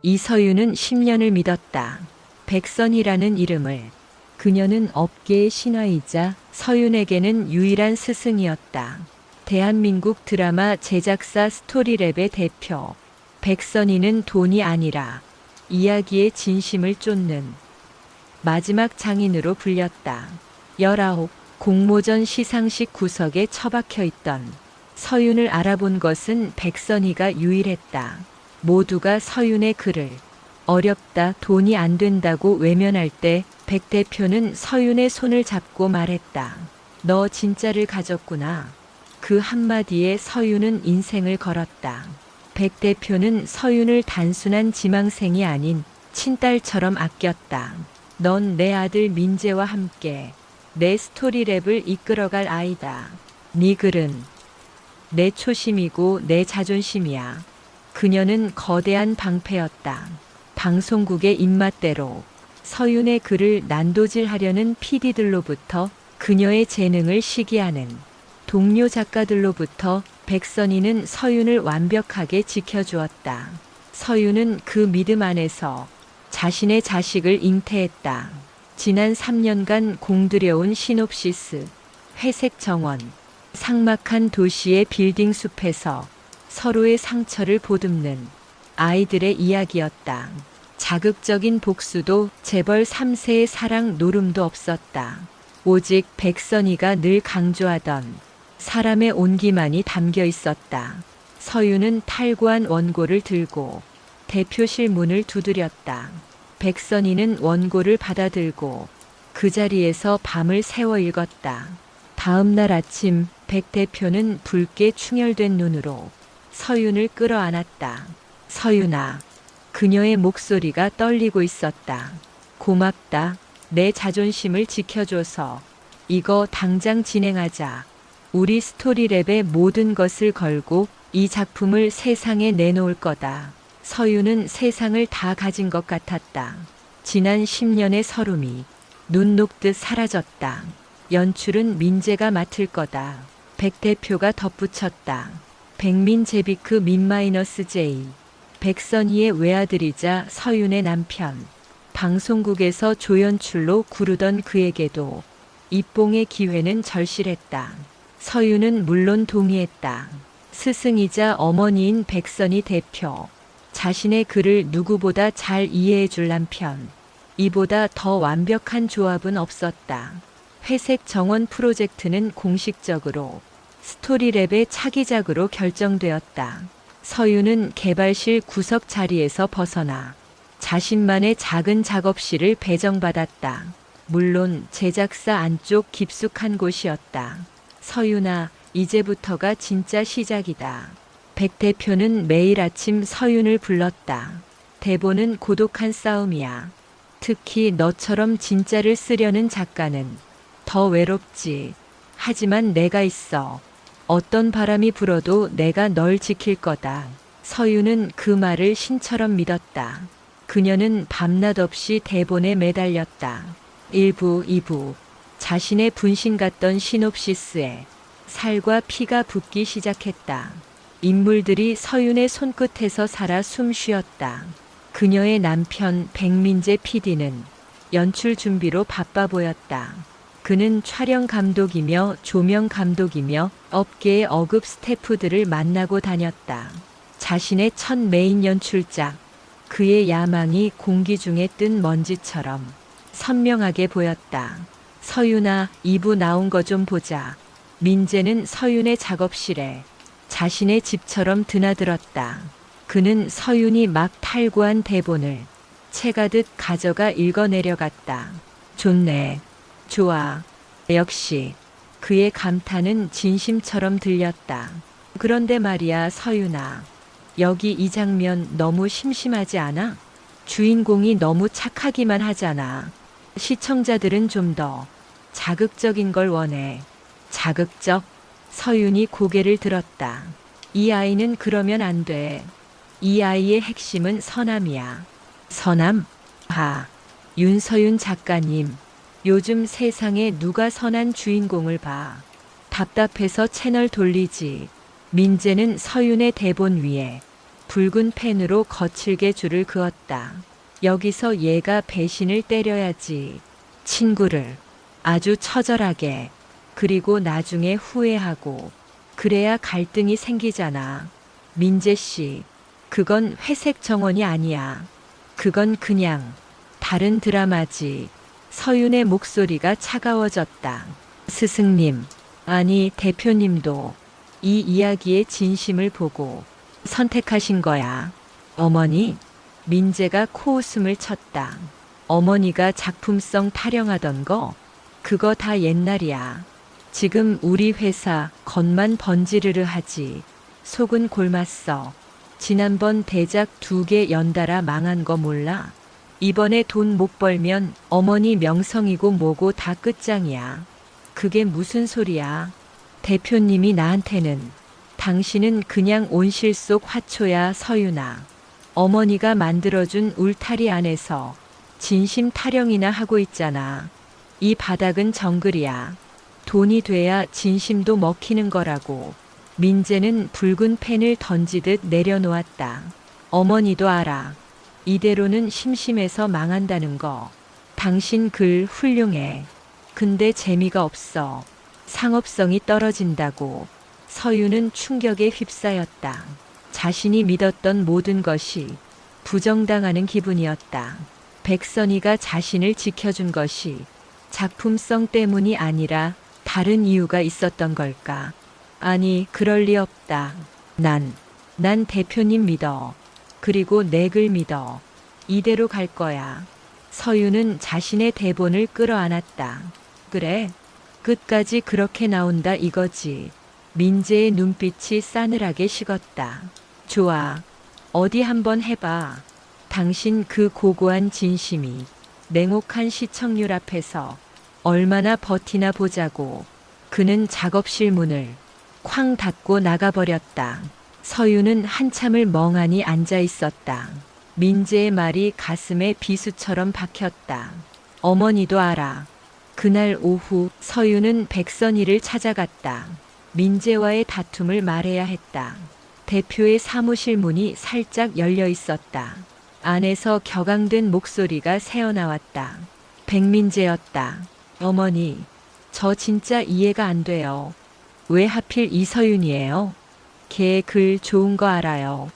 이서윤은 10년을 믿었다. 백선이라는 이름을. 그녀는 업계의 신화이자 서윤에게는 유일한 스승이었다. 대한민국 드라마 제작사 스토리랩의 대표. 백선이는 돈이 아니라 이야기의 진심을 쫓는 마지막 장인으로 불렸다. 19 공모전 시상식 구석에 처박혀 있던 서윤을 알아본 것은 백선이가 유일했다. 모두가 서윤의 글을 어렵다, 돈이 안 된다고 외면할 때 백 대표는 서윤의 손을 잡고 말했다. 너 진짜를 가졌구나. 그 한마디에 서윤은 인생을 걸었다. 백 대표는 서윤을 단순한 지망생이 아닌 친딸처럼 아꼈다. 넌 내 아들 민재와 함께 내 스토리랩을 이끌어갈 아이다. 네 글은 내 초심이고 내 자존심이야. 그녀는 거대한 방패였다. 방송국의 입맛대로 서윤의 글을 난도질하려는 PD들로부터 그녀의 재능을 시기하는 동료 작가들로부터 백선이는 서윤을 완벽하게 지켜주었다. 서윤은 그 믿음 안에서 자신의 자식을 잉태했다. 지난 3년간 공들여온 시놉시스, 회색 정원, 삭막한 도시의 빌딩 숲에서 서로의 상처를 보듬는 아이들의 이야기였다. 자극적인 복수도 재벌 3세의 사랑 노름도 없었다. 오직 백선이가 늘 강조하던 사람의 온기만이 담겨 있었다. 서윤은 탈구한 원고를 들고 대표실 문을 두드렸다. 백선이는 원고를 받아들고 그 자리에서 밤을 새워 읽었다. 다음 날 아침 백 대표는 붉게 충혈된 눈으로 서윤을 끌어안았다. 서윤아. 그녀의 목소리가 떨리고 있었다. 고맙다. 내 자존심을 지켜줘서. 이거 당장 진행하자. 우리 스토리랩의 모든 것을 걸고 이 작품을 세상에 내놓을 거다. 서윤은 세상을 다 가진 것 같았다. 지난 10년의 서름이 눈 녹듯 사라졌다. 연출은 민재가 맡을 거다. 백 대표가 덧붙였다. 백민 제비크 민마이너스 J. 백선희의 외아들이자 서윤의 남편. 방송국에서 조연출로 구르던 그에게도 입봉의 기회는 절실했다. 서윤은 물론 동의했다. 스승이자 어머니인 백선희 대표. 자신의 글을 누구보다 잘 이해해줄 남편. 이보다 더 완벽한 조합은 없었다. 회색 정원 프로젝트는 공식적으로 스토리랩의 차기작으로 결정되었다. 서윤은 개발실 구석 자리에서 벗어나 자신만의 작은 작업실을 배정받았다. 물론 제작사 안쪽 깊숙한 곳이었다. 서윤아, 이제부터가 진짜 시작이다. 백 대표는 매일 아침 서윤을 불렀다. 대본은 고독한 싸움이야. 특히 너처럼 진짜를 쓰려는 작가는 더 외롭지. 하지만 내가 있어. 어떤 바람이 불어도 내가 널 지킬 거다. 서윤은 그 말을 신처럼 믿었다. 그녀는 밤낮 없이 대본에 매달렸다. 1부, 2부. 자신의 분신 같던 시놉시스에 살과 피가 붙기 시작했다. 인물들이 서윤의 손끝에서 살아 숨 쉬었다. 그녀의 남편 백민재 PD는 연출 준비로 바빠 보였다. 그는 촬영 감독이며 조명 감독이며 업계의 어급 스태프들을 만나고 다녔다. 자신의 첫 메인 연출작, 그의 야망이 공기 중에 뜬 먼지처럼 선명하게 보였다. 서윤아, 2부 나온 거 좀 보자. 민재는 서윤의 작업실에 자신의 집처럼 드나들었다. 그는 서윤이 막 탈구한 대본을 채가듯 가져가 읽어내려갔다. 좋네. 좋아. 역시. 그의 감탄은 진심처럼 들렸다. 그런데 말이야, 서윤아. 여기 이 장면 너무 심심하지 않아? 주인공이 너무 착하기만 하잖아. 시청자들은 좀 더 자극적인 걸 원해. 자극적? 서윤이 고개를 들었다. 이 아이는 그러면 안 돼. 이 아이의 핵심은 선함이야. 선함? 윤서윤 작가님. 요즘 세상에 누가 선한 주인공을 봐. 답답해서 채널 돌리지. 민재는 서윤의 대본 위에 붉은 펜으로 거칠게 줄을 그었다. 여기서 얘가 배신을 때려야지. 친구를 아주 처절하게. 그리고 나중에 후회하고. 그래야 갈등이 생기잖아. 민재 씨, 그건 회색 정원이 아니야. 그건 그냥 다른 드라마지. 서윤의 목소리가 차가워졌다. 스승님, 아니 대표님도 이 이야기의 진심을 보고 선택하신 거야. 어머니? 민재가 코웃음을 쳤다. 어머니가 작품성 타령하던 거? 그거 다 옛날이야. 지금 우리 회사 겉만 번지르르 하지. 속은 골맞어. 지난번 대작 2개 연달아 망한 거 몰라? 이번에 돈 못 벌면 어머니 명성이고 뭐고 다 끝장이야. 그게 무슨 소리야? 대표님이 나한테는 당신은 그냥 온실 속 화초야 서윤아. 어머니가 만들어준 울타리 안에서 진심 타령이나 하고 있잖아. 이 바닥은 정글이야. 돈이 돼야 진심도 먹히는 거라고. 민재는 붉은 펜을 던지듯 내려놓았다. 어머니도 알아. 이대로는 심심해서 망한다는 거. 당신 글 훌륭해. 근데 재미가 없어. 상업성이 떨어진다고. 서윤은 충격에 휩싸였다. 자신이 믿었던 모든 것이 부정당하는 기분이었다. 백선이가 자신을 지켜준 것이 작품성 때문이 아니라 다른 이유가 있었던 걸까? 아니, 그럴 리 없다. 난 대표님 믿어. 그리고 내 글 믿어. 이대로 갈 거야. 서윤은 자신의 대본을 끌어안았다. 그래, 끝까지 그렇게 나온다 이거지. 민재의 눈빛이 싸늘하게 식었다. 좋아. 어디 한번 해봐. 당신 그 고고한 진심이 냉혹한 시청률 앞에서 얼마나 버티나 보자고. 그는 작업실 문을 쾅 닫고 나가버렸다. 서윤은 한참을 멍하니 앉아 있었다. 민재의 말이 가슴에 비수처럼 박혔다. 어머니도 알아. 그날 오후 서윤은 백선이를 찾아갔다. 민재와의 다툼을 말해야 했다. 대표의 사무실 문이 살짝 열려 있었다. 안에서 격앙된 목소리가 새어나왔다. 백민재였다. 어머니, 저 진짜 이해가 안 돼요. 왜 하필 이서윤이에요? 걔 글 좋은 거 알아요.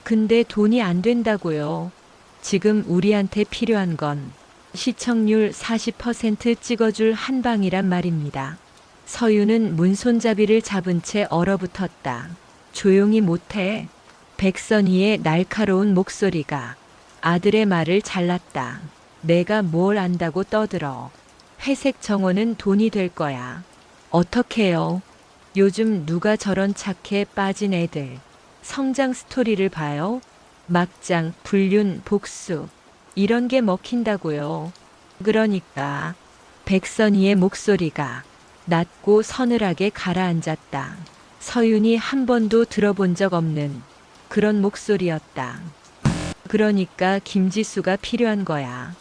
근데 돈이 안 된다고요. 지금 우리한테 필요한 건 시청률 40% 찍어줄 한 방이란 말입니다. 서윤은 문손잡이를 잡은 채 얼어붙었다. 조용히 못해. 백선희의 날카로운 목소리가 아들의 말을 잘랐다. 내가 뭘 안다고 떠들어. 회색 정원은 돈이 될 거야. 어떡해요? 요즘 누가 저런 착해 빠진 애들 성장 스토리를 봐요? 막장, 불륜, 복수 이런 게 먹힌다고요. 그러니까 백선희의 목소리가 낮고 서늘하게 가라앉았다. 서윤이 한 번도 들어본 적 없는 그런 목소리였다. 그러니까 김지수가 필요한 거야.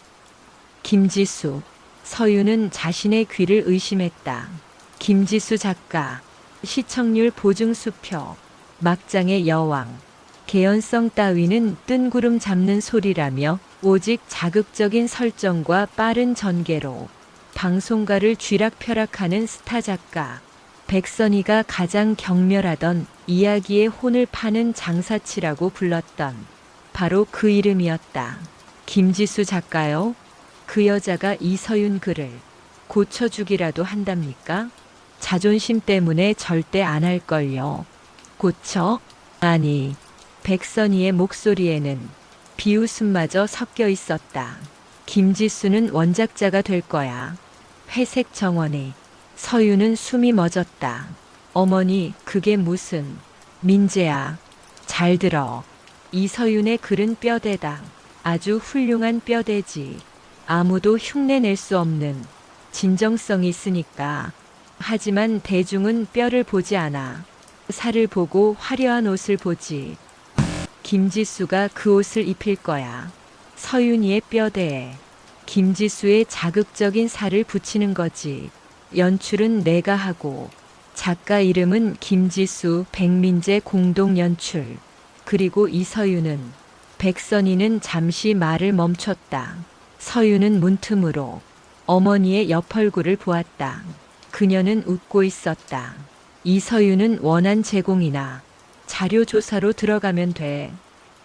김지수. 서윤은 자신의 귀를 의심했다. 김지수 작가. 시청률 보증 수표. 막장의 여왕. 개연성 따위는 뜬구름 잡는 소리라며 오직 자극적인 설정과 빠른 전개로 방송가를 쥐락펴락하는 스타 작가. 백선희가 가장 경멸하던 이야기의 혼을 파는 장사치라고 불렀던 바로 그 이름이었다. 김지수 작가요? 그 여자가 이서윤 글을 고쳐주기라도 한답니까? 자존심 때문에 절대 안 할걸요. 고쳐? 아니. 백선희의 목소리에는 비웃음마저 섞여 있었다. 김지수는 원작자가 될 거야. 회색 정원에. 서윤은 숨이 멎었다. 어머니, 그게 무슨. 민재야, 잘 들어. 이서윤의 글은 뼈대다. 아주 훌륭한 뼈대지. 아무도 흉내낼 수 없는 진정성이 있으니까. 하지만 대중은 뼈를 보지 않아. 살을 보고 화려한 옷을 보지. 김지수가 그 옷을 입힐 거야. 서윤이의 뼈대에 김지수의 자극적인 살을 붙이는 거지. 연출은 내가 하고 작가 이름은 김지수, 백민재 공동 연출. 그리고 이서윤은, 백선이는 잠시 말을 멈췄다. 서윤은 문틈으로 어머니의 옆 얼굴을 보았다. 그녀는 웃고 있었다. 이서윤은 원한 제공이나 자료 조사로 들어가면 돼.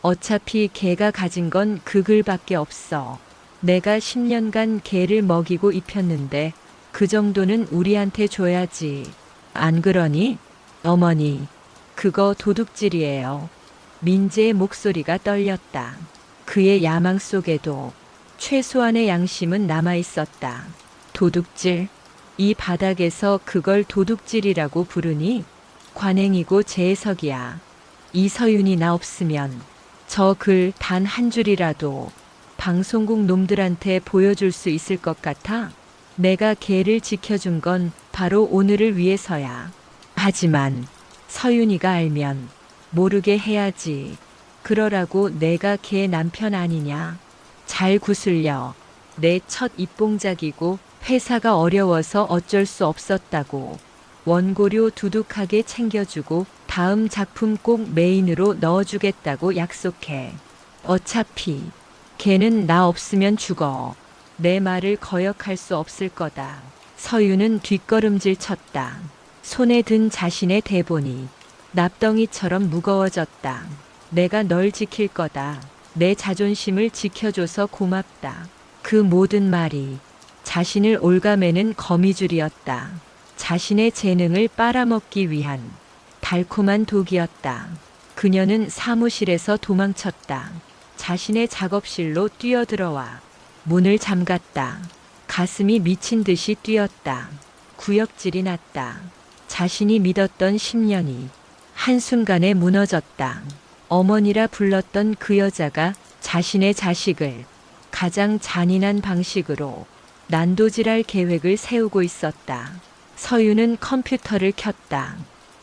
어차피 개가 가진 건 그 글밖에 없어. 내가 10년간 개를 먹이고 입혔는데 그 정도는 우리한테 줘야지. 안 그러니? 어머니, 그거 도둑질이에요. 민재의 목소리가 떨렸다. 그의 야망 속에도 최소한의 양심은 남아 있었다. 도둑질? 이 바닥에서 그걸 도둑질이라고 부르니? 관행이고 재해석이야. 이서윤이 나 없으면 저 글 단 한 줄이라도 방송국 놈들한테 보여줄 수 있을 것 같아? 내가 걔를 지켜준 건 바로 오늘을 위해서야. 하지만 서윤이가 알면 모르게 해야지. 그러라고 내가 걔 남편 아니냐. 잘 구슬려. 내 첫 입봉작이고 회사가 어려워서 어쩔 수 없었다고. 원고료 두둑하게 챙겨주고 다음 작품 꼭 메인으로 넣어주겠다고 약속해. 어차피 걔는 나 없으면 죽어. 내 말을 거역할 수 없을 거다. 서윤은 뒷걸음질 쳤다. 손에 든 자신의 대본이 납덩이처럼 무거워졌다. 내가 널 지킬 거다. 내 자존심을 지켜줘서 고맙다. 그 모든 말이 자신을 올가매는 거미줄이었다. 자신의 재능을 빨아먹기 위한 달콤한 독이었다. 그녀는 사무실에서 도망쳤다. 자신의 작업실로 뛰어들어와 문을 잠갔다. 가슴이 미친 듯이 뛰었다. 구역질이 났다. 자신이 믿었던 10년이 한순간에 무너졌다. 어머니라 불렀던 그 여자가 자신의 자식을 가장 잔인한 방식으로 난도질할 계획을 세우고 있었다. 서윤은 컴퓨터를 켰다.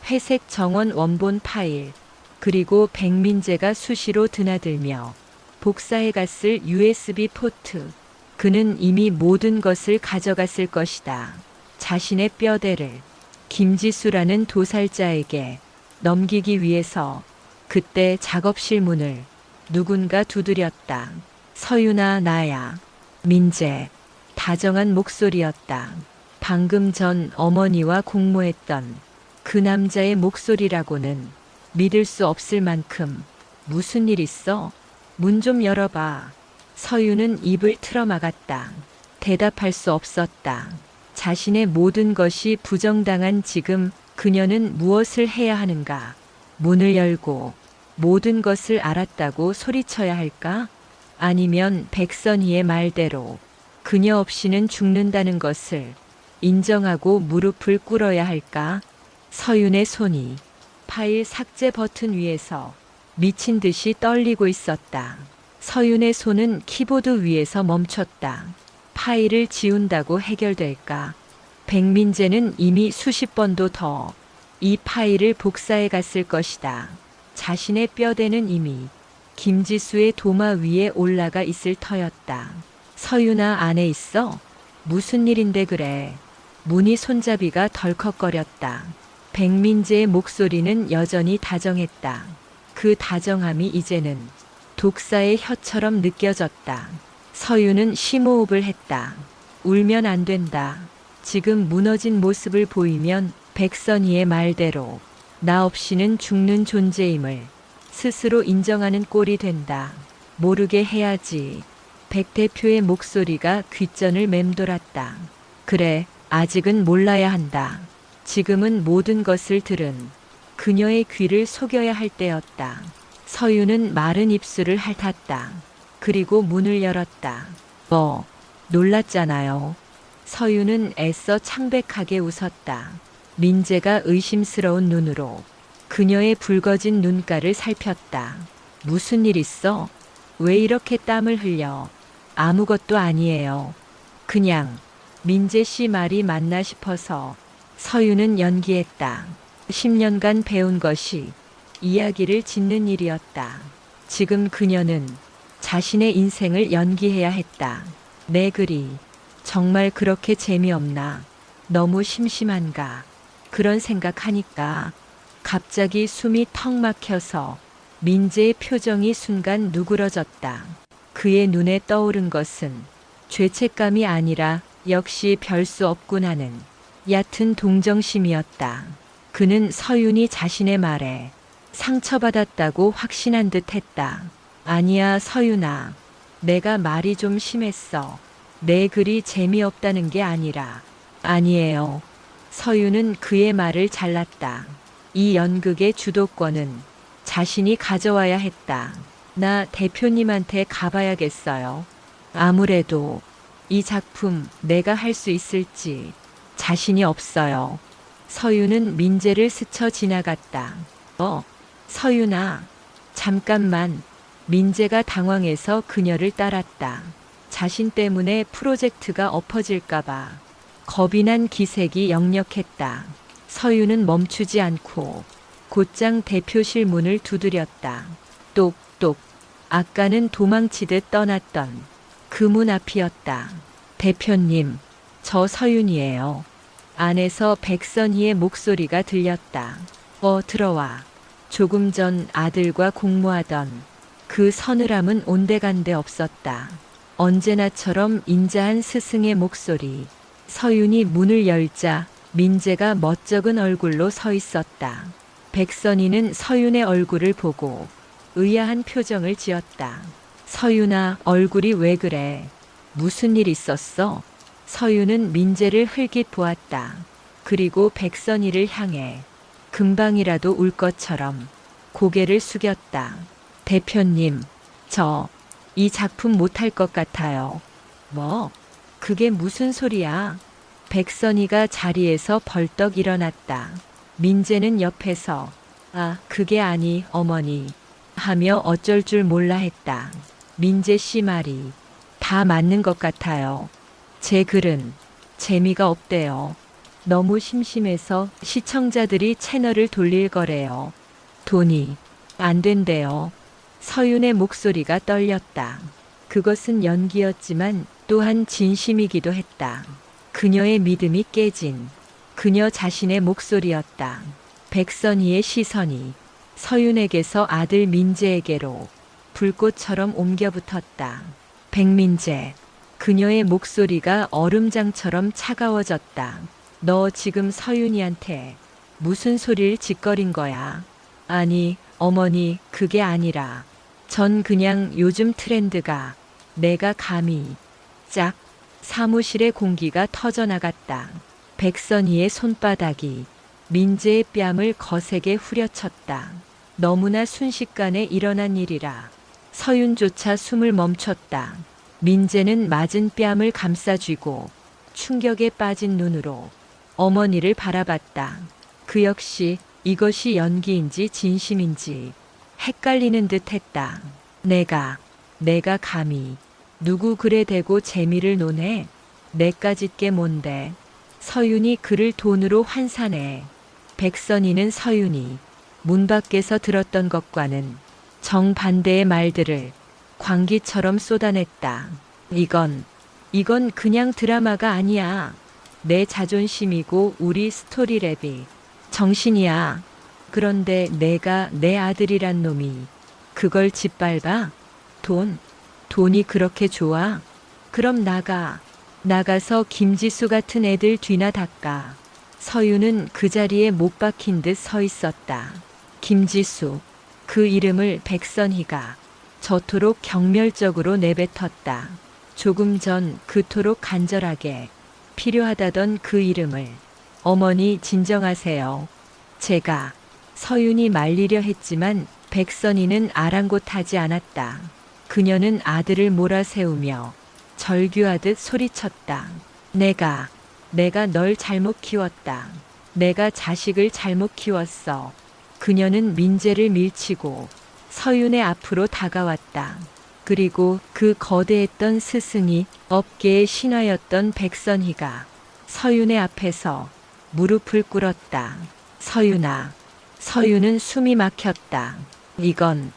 회색 정원 원본 파일, 그리고 백민재가 수시로 드나들며 복사해갔을 USB 포트. 그는 이미 모든 것을 가져갔을 것이다. 자신의 뼈대를 김지수라는 도살자에게 넘기기 위해서. 그때 작업실 문을 누군가 두드렸다. 서윤아, 나야. 민재. 다정한 목소리였다. 방금 전 어머니와 공모했던 그 남자의 목소리라고는 믿을 수 없을 만큼. 무슨 일 있어? 문 좀 열어봐. 서윤은 입을 틀어막았다. 대답할 수 없었다. 자신의 모든 것이 부정당한 지금 그녀는 무엇을 해야 하는가? 문을 열고 모든 것을 알았다고 소리쳐야 할까? 아니면 백선희의 말대로 그녀 없이는 죽는다는 것을 인정하고 무릎을 꿇어야 할까? 서윤의 손이 파일 삭제 버튼 위에서 미친 듯이 떨리고 있었다. 서윤의 손은 키보드 위에서 멈췄다. 파일을 지운다고 해결될까? 백민재는 이미 수십 번도 더 이 파일을 복사해 갔을 것이다. 자신의 뼈대는 이미 김지수의 도마 위에 올라가 있을 터였다. 서윤아, 안에 있어? 무슨 일인데 그래? 문이 손잡이가 덜컥거렸다. 백민재의 목소리는 여전히 다정했다. 그 다정함이 이제는 독사의 혀처럼 느껴졌다. 서윤은 심호흡을 했다. 울면 안 된다. 지금 무너진 모습을 보이면 백선희의 말대로 나 없이는 죽는 존재임을 스스로 인정하는 꼴이 된다. 모르게 해야지. 백 대표의 목소리가 귓전을 맴돌았다. 그래, 아직은 몰라야 한다. 지금은 모든 것을 들은 그녀의 귀를 속여야 할 때였다. 서윤은 마른 입술을 핥았다. 그리고 문을 열었다. 놀랐잖아요. 서윤은 애써 창백하게 웃었다. 민재가 의심스러운 눈으로 그녀의 붉어진 눈가를 살폈다. 무슨 일 있어? 왜 이렇게 땀을 흘려? 아무것도 아니에요. 그냥 민재 씨 말이 맞나 싶어서. 서윤은 연기했다. 10년간 배운 것이 이야기를 짓는 일이었다. 지금 그녀는 자신의 인생을 연기해야 했다. 내 글이 정말 그렇게 재미없나? 너무 심심한가? 그런 생각하니까 갑자기 숨이 턱 막혀서 민재의 표정이 순간 누그러졌다. 그의 눈에 떠오른 것은 죄책감이 아니라 역시 별 수 없군 하는 얕은 동정심이었다. 그는 서윤이 자신의 말에 상처받았다고 확신한 듯 했다. 아니야, 서윤아. 내가 말이 좀 심했어. 내 글이 재미없다는 게 아니라. 아니에요. 서윤은 그의 말을 잘랐다. 이 연극의 주도권은 자신이 가져와야 했다. 나 대표님한테 가봐야겠어요. 아무래도 이 작품 내가 할 수 있을지 자신이 없어요. 서윤은 민재를 스쳐 지나갔다. 서윤아. 잠깐만. 민재가 당황해서 그녀를 따랐다. 자신 때문에 프로젝트가 엎어질까봐 겁이 난 기색이 역력했다. 서윤은 멈추지 않고 곧장 대표실 문을 두드렸다. 똑똑. 아까는 도망치듯 떠났던 그 문 앞이었다. 대표님, 저 서윤이에요. 안에서 백선희의 목소리가 들렸다. 들어와. 조금 전 아들과 공모하던 그 서늘함은 온데간데 없었다. 언제나처럼 인자한 스승의 목소리. 서윤이 문을 열자 민재가 멋쩍은 얼굴로 서 있었다. 백선희는 서윤의 얼굴을 보고 의아한 표정을 지었다. 서윤아, 얼굴이 왜 그래? 무슨 일 있었어? 서윤은 민재를 흘깃 보았다. 그리고 백선희를 향해 금방이라도 울 것처럼 고개를 숙였다. 대표님, 저 이 작품 못할 것 같아요. 뭐? 그게 무슨 소리야? 백선희가 자리에서 벌떡 일어났다. 민재는 옆에서 그게 아니, 어머니 하며 어쩔 줄 몰라 했다. 민재 씨 말이 다 맞는 것 같아요. 제 글은 재미가 없대요. 너무 심심해서 시청자들이 채널을 돌릴 거래요. 돈이 안 된대요. 서윤의 목소리가 떨렸다. 그것은 연기였지만 또한 진심이기도 했다. 그녀의 믿음이 깨진 그녀 자신의 목소리였다. 백선희의 시선이 서윤에게서 아들 민재에게로 불꽃처럼 옮겨붙었다. 백민재. 그녀의 목소리가 얼음장처럼 차가워졌다. 너 지금 서윤이한테 무슨 소리를 짓거린 거야? 아니, 어머니, 그게 아니라 전 그냥 요즘 트렌드가 내가 감히 짝. 사무실의 공기가 터져나갔다. 백선희의 손바닥이 민재의 뺨을 거세게 후려쳤다. 너무나 순식간에 일어난 일이라 서윤조차 숨을 멈췄다. 민재는 맞은 뺨을 감싸쥐고 충격에 빠진 눈으로 어머니를 바라봤다. 그 역시 이것이 연기인지 진심인지 헷갈리는 듯 했다. 내가 감히 누구 글에 대고 재미를 논해? 내까짓 게 뭔데? 서윤이 그를 돈으로 환산해. 백선희는 서윤이 문 밖에서 들었던 것과는 정반대의 말들을 광기처럼 쏟아냈다. 이건 그냥 드라마가 아니야. 내 자존심이고 우리 스토리랩이 정신이야. 그런데 내가 내 아들이란 놈이 그걸 짓밟아? 돈이 그렇게 좋아? 그럼 나가서 김지수 같은 애들 뒤나 닦아. 서윤은 그 자리에 못 박힌 듯 서 있었다. 김지수. 그 이름을 백선희가 저토록 경멸적으로 내뱉었다. 조금 전 그토록 간절하게 필요하다던 그 이름을. 어머니, 진정하세요. 제가. 서윤이 말리려 했지만 백선희는 아랑곳하지 않았다. 그녀는 아들을 몰아세우며 절규하듯 소리쳤다. 내가 널 잘못 키웠다. 내가 자식을 잘못 키웠어. 그녀는 민재를 밀치고 서윤의 앞으로 다가왔다. 그리고 그 거대했던 스승이 업계의 신화였던 백선희가 서윤의 앞에서 무릎을 꿇었다. 서윤아. 서윤은 숨이 막혔다. 이건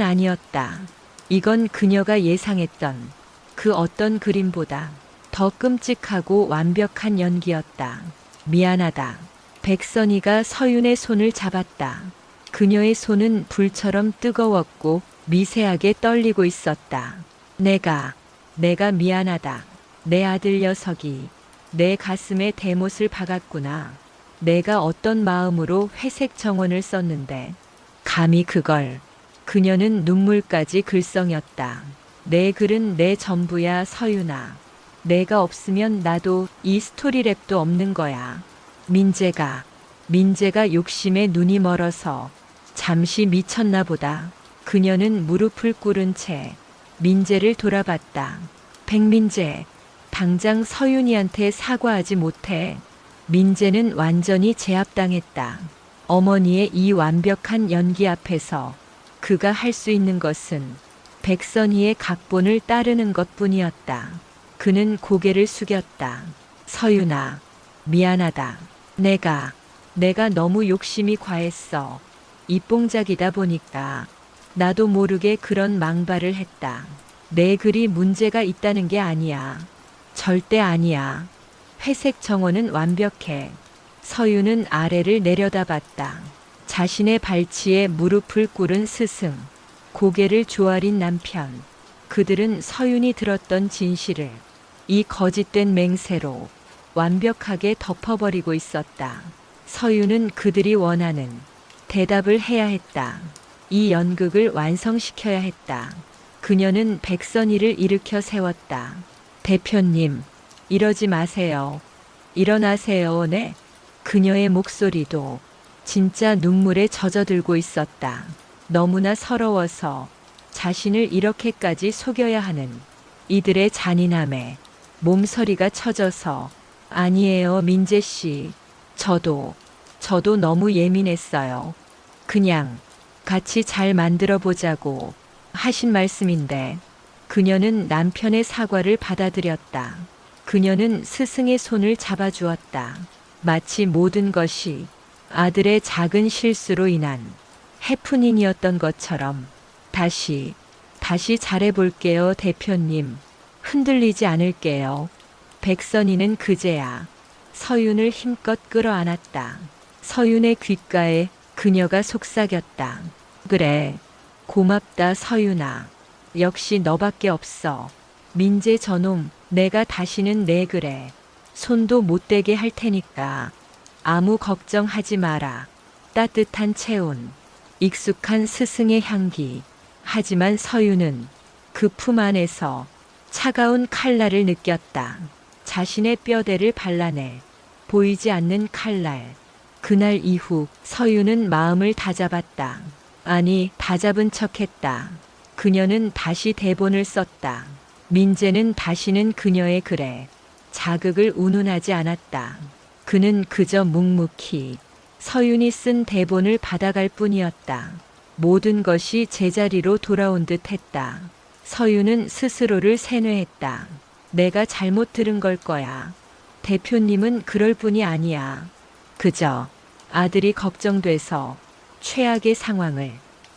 아니었다. 이건 그녀가 예상했던 그 어떤 그림보다 더 끔찍하고 완벽한 연기였다. 미안하다. 백선희가 서윤의 손을 잡았다. 그녀의 손은 불처럼 뜨거웠고 미세하게 떨리고 있었다. 내가 미안하다. 내 아들 녀석이 내 가슴에 대못을 박았구나. 내가 어떤 마음으로 회색 정원을 썼는데 감히 그걸. 그녀는 눈물까지 글썽였다. 내 글은 내 전부야, 서윤아. 내가 없으면 나도 이 스토리랩도 없는 거야. 민재가 욕심에 눈이 멀어서 잠시 미쳤나 보다. 그녀는 무릎을 꿇은 채 민재를 돌아봤다. 백민재, 당장 서윤이한테 사과하지 못해. 민재는 완전히 제압당했다. 어머니의 이 완벽한 연기 앞에서 그가 할 수 있는 것은 백선희의 각본을 따르는 것뿐이었다. 그는 고개를 숙였다. 서윤아, 미안하다. 내가 너무 욕심이 과했어. 입봉작이다 보니까 나도 모르게 그런 망발을 했다. 내 글이 문제가 있다는 게 아니야. 절대 아니야. 회색 정원은 완벽해. 서윤은 아래를 내려다봤다. 자신의 발치에 무릎을 꿇은 스승, 고개를 조아린 남편. 그들은 서윤이 들었던 진실을 이 거짓된 맹세로 완벽하게 덮어버리고 있었다. 서윤은 그들이 원하는 대답을 해야 했다. 이 연극을 완성시켜야 했다. 그녀는 백선희를 일으켜 세웠다. 대표님, 이러지 마세요. 일어나세요. 네. 그녀의 목소리도 진짜 눈물에 젖어들고 있었다. 너무나 서러워서 자신을 이렇게까지 속여야 하는 이들의 잔인함에 몸서리가 쳐져서 아니에요, 민재 씨. 저도 너무 예민했어요. 그냥 같이 잘 만들어 보자고 하신 말씀인데. 그녀는 남편의 사과를 받아들였다. 그녀는 스승의 손을 잡아주었다. 마치 모든 것이 아들의 작은 실수로 인한 해프닝이었던 것처럼. 다시 잘해볼게요, 대표님. 흔들리지 않을게요. 백선희는 그제야 서윤을 힘껏 끌어안았다. 서윤의 귓가에 그녀가 속삭였다. 그래, 고맙다, 서윤아. 역시 너밖에 없어. 민재 저놈, 내가 다시는 내 글에 손도 못 대게 할 테니까 아무 걱정하지 마라. 따뜻한 체온, 익숙한 스승의 향기. 하지만 서윤은 그 품 안에서 차가운 칼날을 느꼈다. 자신의 뼈대를 발라내 보이지 않는 칼날. 그날 이후 서윤은 마음을 다잡았다. 아니, 다잡은 척했다. 그녀는 다시 대본을 썼다. 민재는 다시는 그녀의 글에 자극을 운운하지 않았다. 그는 그저 묵묵히 서윤이 쓴 대본을 받아갈 뿐이었다. 모든 것이 제자리로 돌아온 듯 했다. 서윤은 스스로를 세뇌했다. 내가 잘못 들은 걸 거야. 대표님은 그럴 분이 아니야. 그저 아들이 걱정돼서 최악의 상황을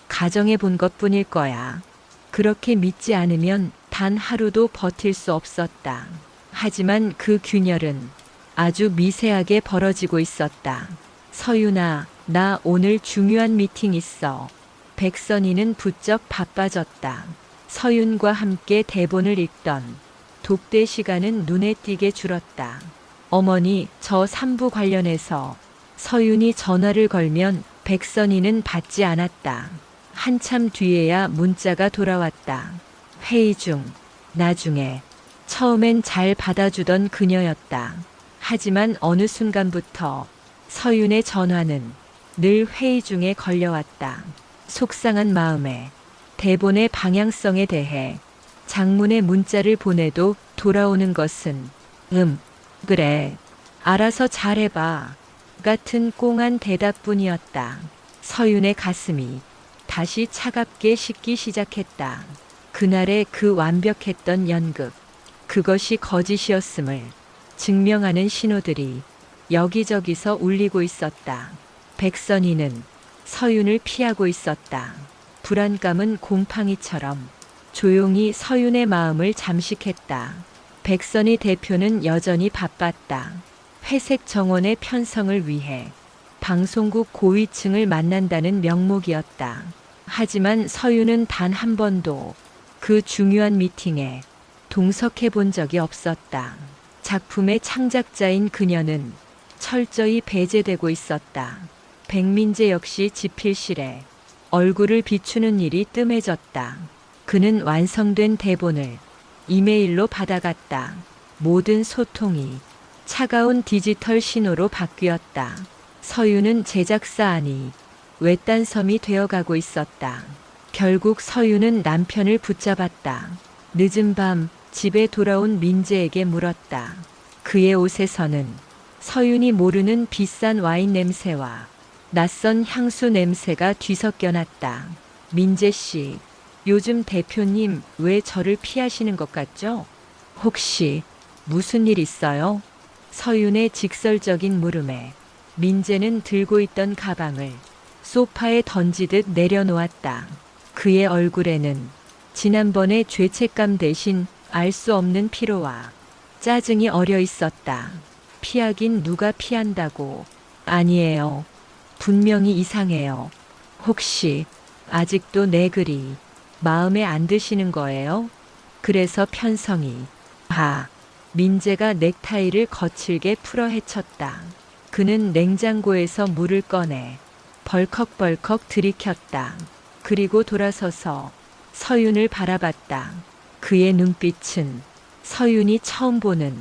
가정해 본 것뿐일 거야. 그렇게 믿지 않으면 단 하루도 버틸 수 없었다. 하지만 그 균열은 아주 미세하게 벌어지고 있었다. 서윤아, 나 오늘 중요한 미팅 있어. 백선희는 부쩍 바빠졌다. 서윤과 함께 대본을 읽던 독대 시간은 눈에 띄게 줄었다. 어머니, 저 3부 관련해서. 서윤이 전화를 걸면 백선희는 받지 않았다. 한참 뒤에야 문자가 돌아왔다. 회의 중. 나중에. 처음엔 잘 받아주던 그녀였다. 하지만 어느 순간부터 서윤의 전화는 늘 회의 중에 걸려왔다. 속상한 마음에 대본의 방향성에 대해 장문의 문자를 보내도 돌아오는 것은 그래, 알아서 잘해봐 같은 꽁한 대답뿐이었다. 서윤의 가슴이 다시 차갑게 식기 시작했다. 그날의 그 완벽했던 연극, 그것이 거짓이었음을 증명하는 신호들이 여기저기서 울리고 있었다. 백선희는 서윤을 피하고 있었다. 불안감은 곰팡이처럼 조용히 서윤의 마음을 잠식했다. 백선희 대표는 여전히 바빴다. 회색 정원의 편성을 위해 방송국 고위층을 만난다는 명목이었다. 하지만 서윤은 단 한 번도 그 중요한 미팅에 동석해 본 적이 없었다. 작품의 창작자인 그녀는 철저히 배제되고 있었다. 백민재 역시 집필실에 얼굴을 비추는 일이 뜸해졌다. 그는 완성된 대본을 이메일로 받아갔다. 모든 소통이 차가운 디지털 신호로 바뀌었다. 서윤은 제작사 아니 외딴섬이 되어가고 있었다. 결국 서윤은 남편을 붙잡았다. 늦은 밤 집에 돌아온 민재에게 물었다. 그의 옷에서는 서윤이 모르는 비싼 와인 냄새와 낯선 향수 냄새가 뒤섞여 났다. 민재 씨, 요즘 대표님 왜 저를 피하시는 것 같죠? 혹시 무슨 일 있어요? 서윤의 직설적인 물음에 민재는 들고 있던 가방을 소파에 던지듯 내려놓았다. 그의 얼굴에는 지난번의 죄책감 대신 알 수 없는 피로와 짜증이 어려 있었다. 피하긴 누가 피한다고. 아니에요. 분명히 이상해요. 혹시 아직도 내 글이 마음에 안 드시는 거예요? 그래서 편성이. 민재가 넥타이를 거칠게 풀어 헤쳤다. 그는 냉장고에서 물을 꺼내 벌컥벌컥 들이켰다. 그리고 돌아서서 서윤을 바라봤다. 그의 눈빛은 서윤이 처음 보는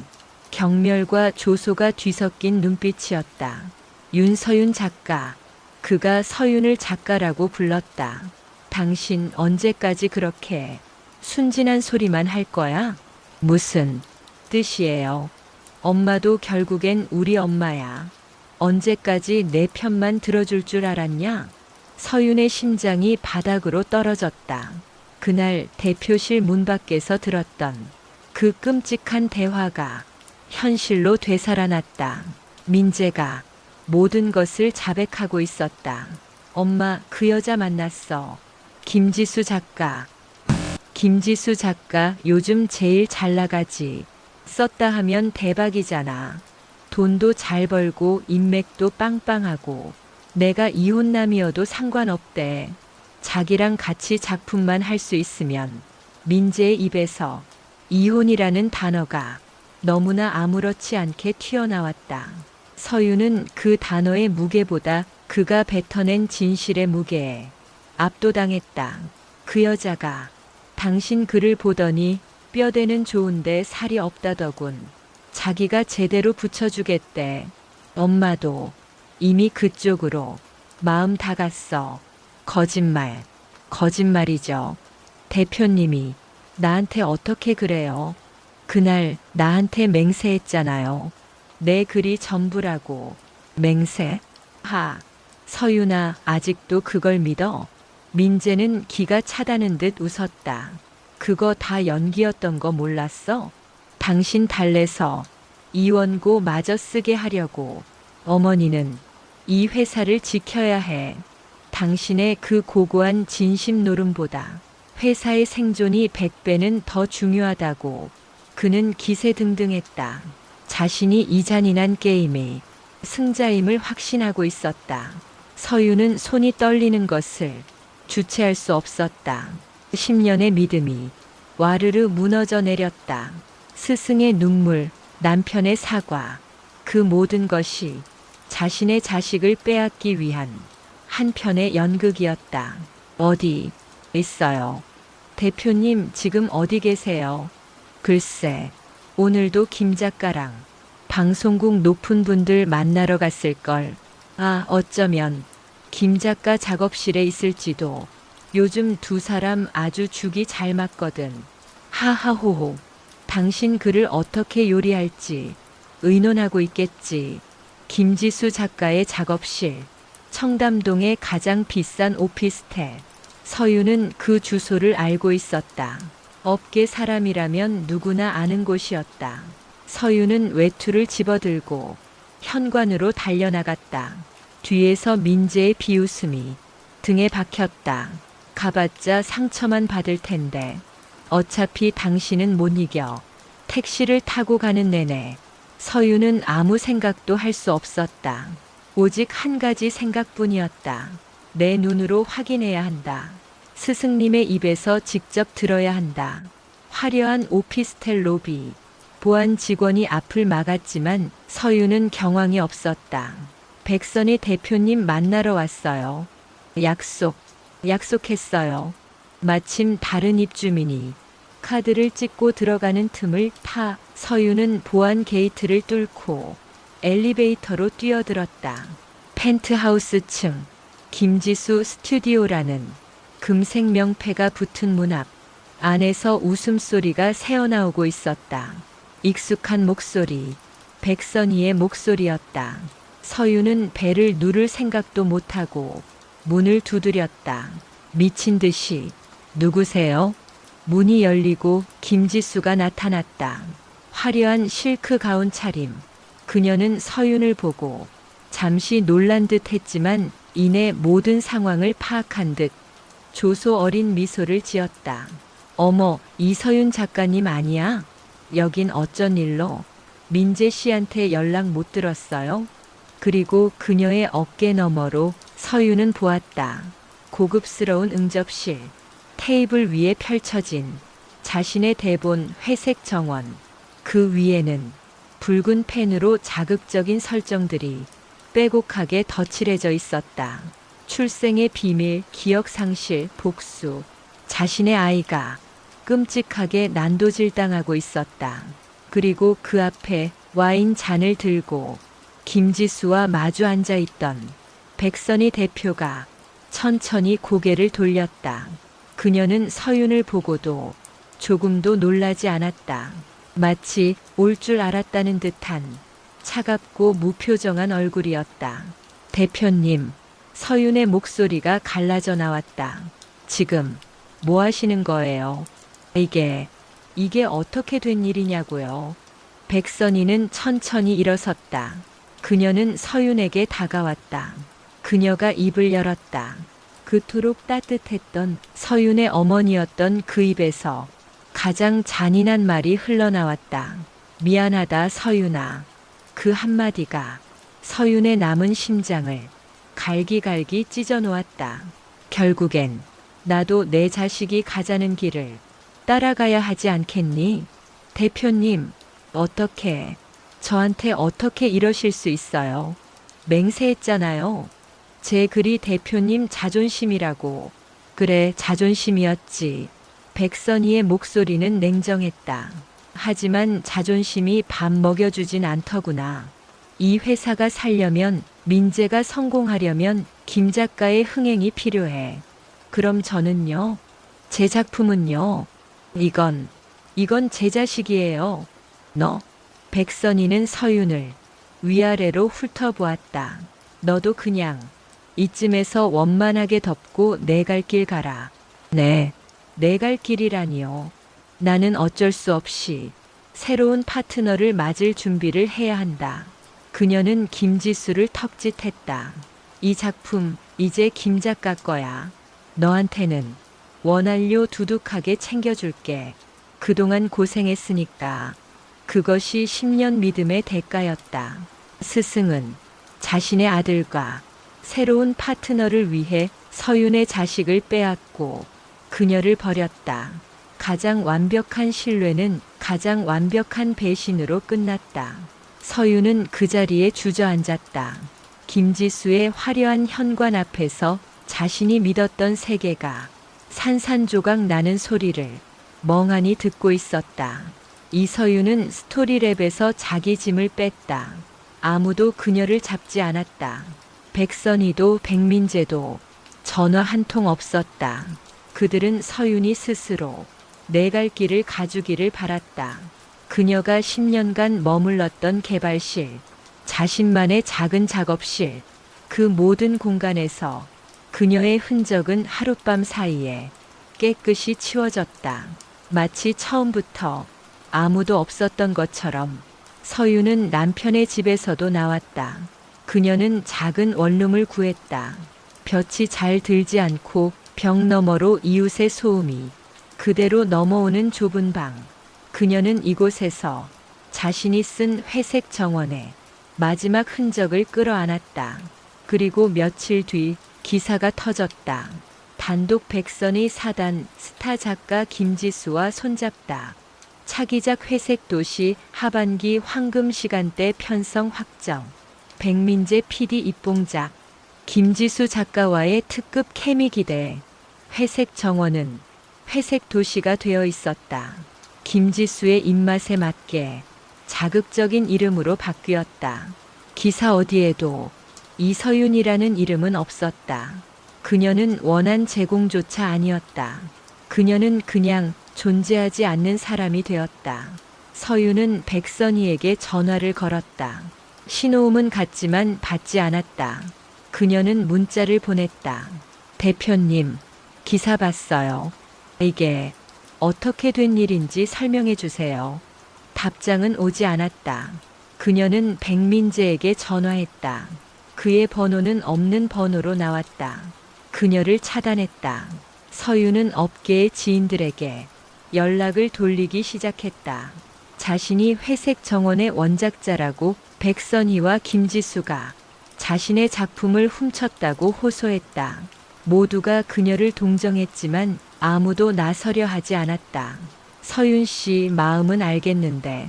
경멸과 조소가 뒤섞인 눈빛이었다. 윤서윤 작가. 그가 서윤을 작가라고 불렀다. 당신 언제까지 그렇게 순진한 소리만 할 거야? 무슨 뜻이에요? 엄마도 결국엔 우리 엄마야. 언제까지 내 편만 들어줄 줄 알았냐? 서윤의 심장이 바닥으로 떨어졌다. 그날 대표실 문 밖에서 들었던 그 끔찍한 대화가 현실로 되살아났다. 민재가 모든 것을 자백하고 있었다. 엄마, 그 여자 만났어. 김지수 작가. 김지수 작가 요즘 제일 잘 나가지. 썼다 하면 대박이잖아. 돈도 잘 벌고 인맥도 빵빵하고. 내가 이혼남이어도 상관없대. 자기랑 같이 작품만 할 수 있으면. 민재의 입에서 이혼이라는 단어가 너무나 아무렇지 않게 튀어나왔다. 서윤은 그 단어의 무게보다 그가 뱉어낸 진실의 무게에 압도당했다. 그 여자가 당신 글을 보더니 뼈대는 좋은데 살이 없다더군. 자기가 제대로 붙여주겠대. 엄마도 이미 그쪽으로 마음 다 갔어. 거짓말. 거짓말이죠. 대표님이 나한테 어떻게 그래요? 그날 나한테 맹세했잖아요. 내 글이 전부라고. 맹세? 서윤아, 아직도 그걸 믿어? 민재는 기가 차다는 듯 웃었다. 그거 다 연기였던 거 몰랐어? 당신 달래서 이원고 마저 쓰게 하려고. 어머니는 이 회사를 지켜야 해. 당신의 그 고고한 진심 노름보다 회사의 생존이 100배는 더 중요하다고. 그는 기세등등했다. 자신이 이 잔인한 게임의 승자임을 확신하고 있었다. 서윤은 손이 떨리는 것을 주체할 수 없었다. 10년의 믿음이 와르르 무너져 내렸다. 스승의 눈물, 남편의 사과, 그 모든 것이 자신의 자식을 빼앗기 위한 한편의 연극이었다. 어디 있어요? 대표님 지금 어디 계세요? 글쎄, 오늘도 김 작가랑 방송국 높은 분들 만나러 갔을걸. 어쩌면 김 작가 작업실에 있을지도. 요즘 두 사람 아주 죽이 잘 맞거든. 하하호호. 당신 글을 어떻게 요리할지 의논하고 있겠지. 김지수 작가의 작업실. 청담동의 가장 비싼 오피스텔. 서윤은 그 주소를 알고 있었다. 업계 사람이라면 누구나 아는 곳이었다. 서윤은 외투를 집어들고 현관으로 달려나갔다. 뒤에서 민재의 비웃음이 등에 박혔다. 가봤자 상처만 받을 텐데. 어차피 당신은 못 이겨. 택시를 타고 가는 내내 서윤은 아무 생각도 할 수 없었다. 오직 한 가지 생각뿐이었다. 내 눈으로 확인해야 한다. 스승님의 입에서 직접 들어야 한다. 화려한 오피스텔 로비. 보안 직원이 앞을 막았지만 서유는 경황이 없었다. 백선희 대표님 만나러 왔어요. 약속했어요. 마침 다른 입주민이 카드를 찍고 들어가는 틈을 타 서유는 보안 게이트를 뚫고 엘리베이터로 뛰어들었다. 펜트하우스 층 김지수 스튜디오라는 금색 명패가 붙은 문 앞. 안에서 웃음소리가 새어나오고 있었다. 익숙한 목소리. 백선희의 목소리였다. 서유는 배를 누를 생각도 못하고 문을 두드렸다. 미친 듯이. 누구세요? 문이 열리고 김지수가 나타났다. 화려한 실크 가운 차림. 그녀는 서윤을 보고 잠시 놀란 듯 했지만 이내 모든 상황을 파악한 듯 조소 어린 미소를 지었다. 어머, 이서윤 작가님 아니야? 여긴 어쩐 일로? 민재 씨한테 연락 못 들었어요? 그리고 그녀의 어깨 너머로 서윤은 보았다. 고급스러운 응접실. 테이블 위에 펼쳐진 자신의 대본 회색 정원. 그 위에는 붉은 펜으로 자극적인 설정들이 빼곡하게 덧칠해져 있었다. 출생의 비밀, 기억 상실, 복수. 자신의 아이가 끔찍하게 난도질당하고 있었다. 그리고 그 앞에 와인 잔을 들고 김지수와 마주 앉아 있던 백선희 대표가 천천히 고개를 돌렸다. 그녀는 서윤을 보고도 조금도 놀라지 않았다. 마치 올 줄 알았다는 듯한 차갑고 무표정한 얼굴이었다. 대표님, 서윤의 목소리가 갈라져 나왔다. 지금 뭐 하시는 거예요? 이게 어떻게 된 일이냐고요? 백선희는 천천히 일어섰다. 그녀는 서윤에게 다가왔다. 그녀가 입을 열었다. 그토록 따뜻했던 서윤의 어머니였던 그 입에서 가장 잔인한 말이 흘러나왔다. 미안하다 서윤아. 그 한마디가 서윤의 남은 심장을 갈기갈기 찢어놓았다. 결국엔 나도 내 자식이 가자는 길을 따라가야 하지 않겠니? 대표님, 저한테 어떻게 이러실 수 있어요? 맹세했잖아요. 제 글이 대표님 자존심이라고. 그래, 자존심이었지. 백선희의 목소리는 냉정했다. 하지만 자존심이 밥 먹여주진 않더구나. 이 회사가 살려면, 민재가 성공하려면 김 작가의 흥행이 필요해. 그럼 저는요? 제 작품은요? 이건 제 자식이에요. 너? 백선희는 서윤을 위아래로 훑어보았다. 너도 그냥 이쯤에서 원만하게 덮고 내 갈 길 가라. 네, 내 갈 길이라니요. 나는 어쩔 수 없이 새로운 파트너를 맞을 준비를 해야 한다. 그녀는 김지수를 턱짓했다. 이 작품 이제 김 작가 거야. 너한테는 원한료 두둑하게 챙겨줄게. 그동안 고생했으니까. 그것이 10년 믿음의 대가였다. 스승은 자신의 아들과 새로운 파트너를 위해 서윤의 자식을 빼앗고 그녀를 버렸다. 가장 완벽한 신뢰는 가장 완벽한 배신으로 끝났다. 서윤은 그 자리에 주저앉았다. 김지수의 화려한 현관 앞에서 자신이 믿었던 세계가 산산조각 나는 소리를 멍하니 듣고 있었다. 이서윤은 스토리랩에서 자기 짐을 뺐다. 아무도 그녀를 잡지 않았다. 백선희도 백민재도 전화 한 통 없었다. 그들은 서윤이 스스로 내 갈 길을 가주기를 바랐다. 그녀가 10년간 머물렀던 개발실, 자신만의 작은 작업실, 그 모든 공간에서 그녀의 흔적은 하룻밤 사이에 깨끗이 치워졌다. 마치 처음부터 아무도 없었던 것처럼 서윤은 남편의 집에서도 나왔다. 그녀는 작은 원룸을 구했다. 볕이 잘 들지 않고 벽 너머로 이웃의 소음이 그대로 넘어오는 좁은 방. 그녀는 이곳에서 자신이 쓴 회색 정원에 마지막 흔적을 끌어안았다. 그리고 며칠 뒤 기사가 터졌다. 단독 백선이 사단 스타 작가 김지수와 손잡다. 차기작 회색도시 하반기 황금 시간대 편성 확정. 백민재 PD 입봉작. 김지수 작가와의 특급 케미 기대. 회색 정원은 회색 도시가 되어 있었다. 김지수의 입맛에 맞게 자극적인 이름으로 바뀌었다. 기사 어디에도 이서윤이라는 이름은 없었다. 그녀는 원한 제공조차 아니었다. 그녀는 그냥 존재하지 않는 사람이 되었다. 서윤은 백선희에게 전화를 걸었다. 신호음은 갔지만 받지 않았다. 그녀는 문자를 보냈다. 대표님, 기사 봤어요. 이게 어떻게 된 일인지 설명해 주세요. 답장은 오지 않았다. 그녀는 백민재에게 전화했다. 그의 번호는 없는 번호로 나왔다. 그녀를 차단했다. 서윤은 업계의 지인들에게 연락을 돌리기 시작했다. 자신이 회색 정원의 원작자라고 백선희와 김지수가 자신의 작품을 훔쳤다고 호소했다. 모두가 그녀를 동정했지만 아무도 나서려 하지 않았다. 서윤 씨 마음은 알겠는데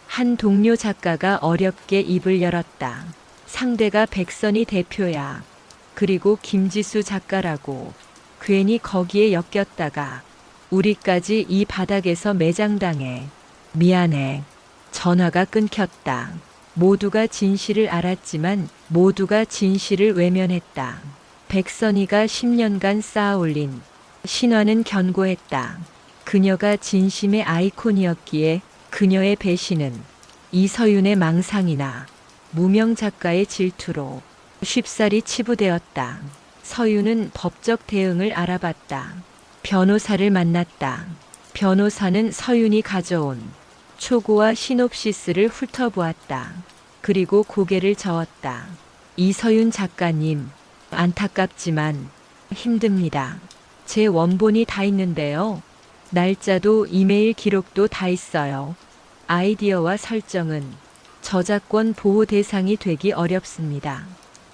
한 동료 작가가 어렵게 입을 열었다. 상대가 백선희 대표야. 그리고 김지수 작가라고. 괜히 거기에 엮였다가 우리까지 이 바닥에서 매장당해. 미안해. 전화가 끊겼다. 모두가 진실을 알았지만 모두가 진실을 외면했다. 백선희가 10년간 쌓아올린 신화는 견고했다. 그녀가 진심의 아이콘이었기에 그녀의 배신은 이서윤의 망상이나 무명 작가의 질투로 쉽사리 치부되었다. 서윤은 법적 대응을 알아봤다. 변호사를 만났다. 변호사는 서윤이 가져온 초고와 시놉시스를 훑어보았다. 그리고 고개를 저었다. 이서윤 작가님, 안타깝지만 힘듭니다. 제 원본이 다 있는데요. 날짜도 이메일 기록도 다 있어요. 아이디어와 설정은 저작권 보호 대상이 되기 어렵습니다.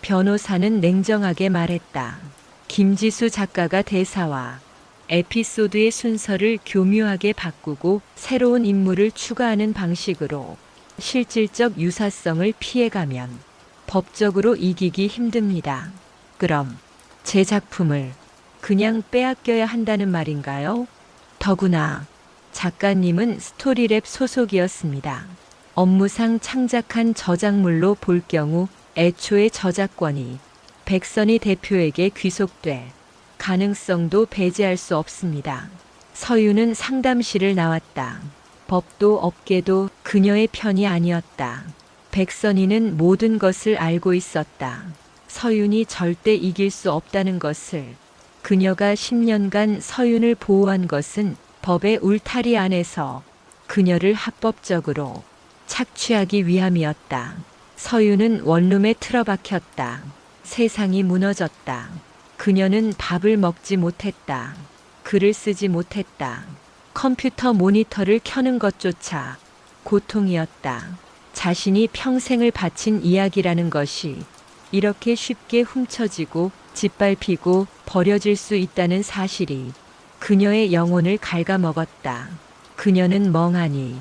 변호사는 냉정하게 말했다. 김지수 작가가 대사와 에피소드의 순서를 교묘하게 바꾸고 새로운 인물을 추가하는 방식으로 실질적 유사성을 피해가면 법적으로 이기기 힘듭니다. 그럼 제 작품을 그냥 빼앗겨야 한다는 말인가요? 더구나 작가님은 스토리랩 소속이었습니다. 업무상 창작한 저작물로 볼 경우 애초에 저작권이 백선희 대표에게 귀속돼 가능성도 배제할 수 없습니다. 서윤은 상담실을 나왔다. 법도 업계도 그녀의 편이 아니었다. 백선희는 모든 것을 알고 있었다. 서윤이 절대 이길 수 없다는 것을. 그녀가 10년간 서윤을 보호한 것은 법의 울타리 안에서 그녀를 합법적으로 착취하기 위함이었다. 서윤은 원룸에 틀어박혔다. 세상이 무너졌다. 그녀는 밥을 먹지 못했다. 글을 쓰지 못했다. 컴퓨터 모니터를 켜는 것조차 고통이었다. 자신이 평생을 바친 이야기라는 것이 이렇게 쉽게 훔쳐지고 짓밟히고 버려질 수 있다는 사실이 그녀의 영혼을 갉아먹었다. 그녀는 멍하니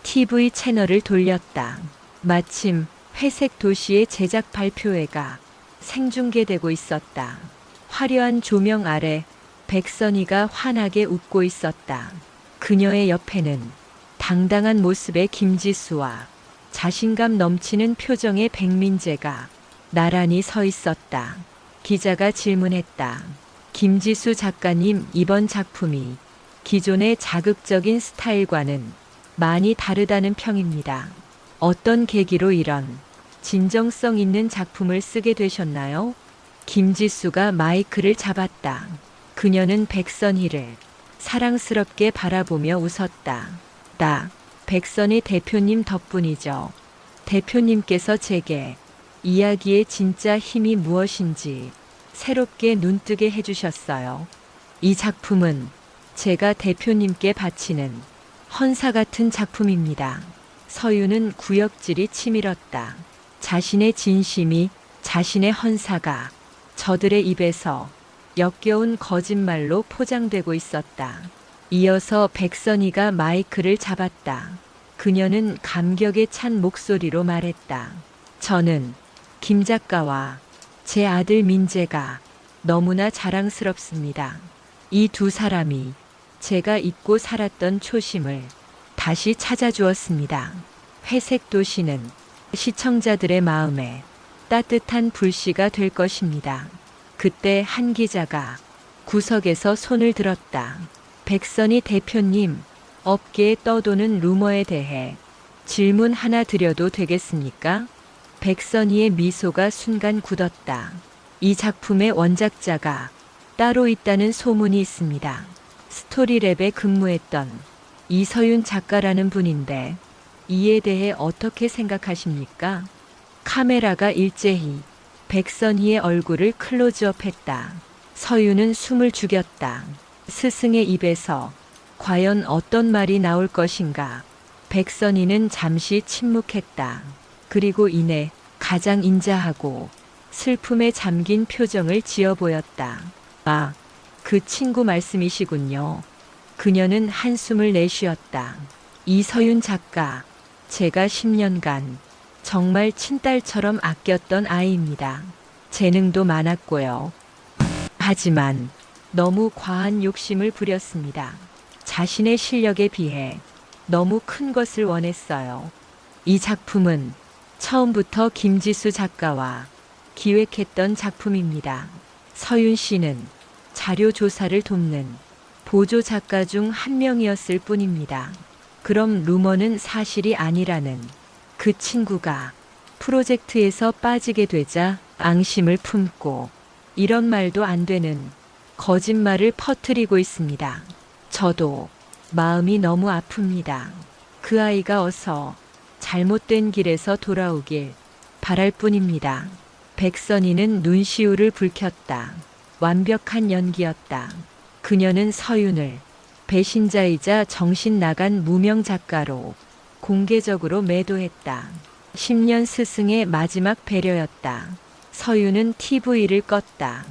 TV 채널을 돌렸다. 마침 회색 도시의 제작 발표회가 생중계되고 있었다. 화려한 조명 아래 백선희가 환하게 웃고 있었다. 그녀의 옆에는 당당한 모습의 김지수와 자신감 넘치는 표정의 백민재가 나란히 서 있었다. 기자가 질문했다. 김지수 작가님, 이번 작품이 기존의 자극적인 스타일과는 많이 다르다는 평입니다. 어떤 계기로 이런 진정성 있는 작품을 쓰게 되셨나요? 김지수가 마이크를 잡았다. 그녀는 백선희를 사랑스럽게 바라보며 웃었다. 백선희 대표님 덕분이죠. 대표님께서 제게 이야기의 진짜 힘이 무엇인지 새롭게 눈뜨게 해주셨어요. 이 작품은 제가 대표님께 바치는 헌사 같은 작품입니다. 서윤은 구역질이 치밀었다. 자신의 진심이, 자신의 헌사가 저들의 입에서 역겨운 거짓말로 포장되고 있었다. 이어서 백선희가 마이크를 잡았다. 그녀는 감격에 찬 목소리로 말했다. 저는 김 작가와 제 아들 민재가 너무나 자랑스럽습니다. 이 두 사람이 제가 잊고 살았던 초심을 다시 찾아주었습니다. 회색 도시는 시청자들의 마음에 따뜻한 불씨가 될 것입니다. 그때 한 기자가 구석에서 손을 들었다. 백선희 대표님, 업계에 떠도는 루머에 대해 질문 하나 드려도 되겠습니까? 백선희의 미소가 순간 굳었다. 이 작품의 원작자가 따로 있다는 소문이 있습니다. 스토리랩에 근무했던 이서윤 작가라는 분인데 이에 대해 어떻게 생각하십니까? 카메라가 일제히 백선희의 얼굴을 클로즈업했다. 서윤은 숨을 죽였다. 스승의 입에서 과연 어떤 말이 나올 것인가? 백선희는 잠시 침묵했다. 그리고 이내 가장 인자하고 슬픔에 잠긴 표정을 지어 보였다. 아, 그 친구 말씀이시군요. 그녀는 한숨을 내쉬었다. 이서윤 작가, 제가 10년간 정말 친딸처럼 아꼈던 아이입니다. 재능도 많았고요. 하지만 너무 과한 욕심을 부렸습니다. 자신의 실력에 비해 너무 큰 것을 원했어요. 이 작품은 처음부터 김지수 작가와 기획했던 작품입니다. 서윤 씨는 자료 조사를 돕는 보조 작가 중 한 명이었을 뿐입니다. 그럼 루머는 사실이 아니라는 그 친구가 프로젝트에서 빠지게 되자 앙심을 품고 이런 말도 안 되는 거짓말을 퍼뜨리고 있습니다. 저도 마음이 너무 아픕니다. 그 아이가 어서 잘못된 길에서 돌아오길 바랄 뿐입니다. 백선희는 눈시울을 붉혔다. 완벽한 연기였다. 그녀는 서윤을 배신자이자 정신 나간 무명 작가로 공개적으로 매도했다. 10년 스승의 마지막 배려였다. 서윤은 TV를 껐다.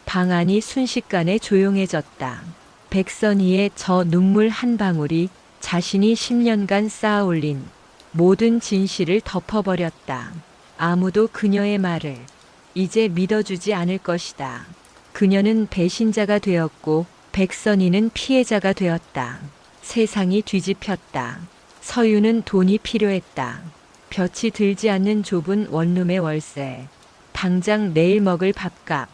방 안이 순식간에 조용해졌다. 백선희의 저 눈물 한 방울이 자신이 10년간 쌓아올린 모든 진실을 덮어버렸다. 아무도 그녀의 말을 이제 믿어주지 않을 것이다. 그녀는 배신자가 되었고 백선희는 피해자가 되었다. 세상이 뒤집혔다. 서윤은 돈이 필요했다. 볕이 들지 않는 좁은 원룸의 월세, 당장 내일 먹을 밥값,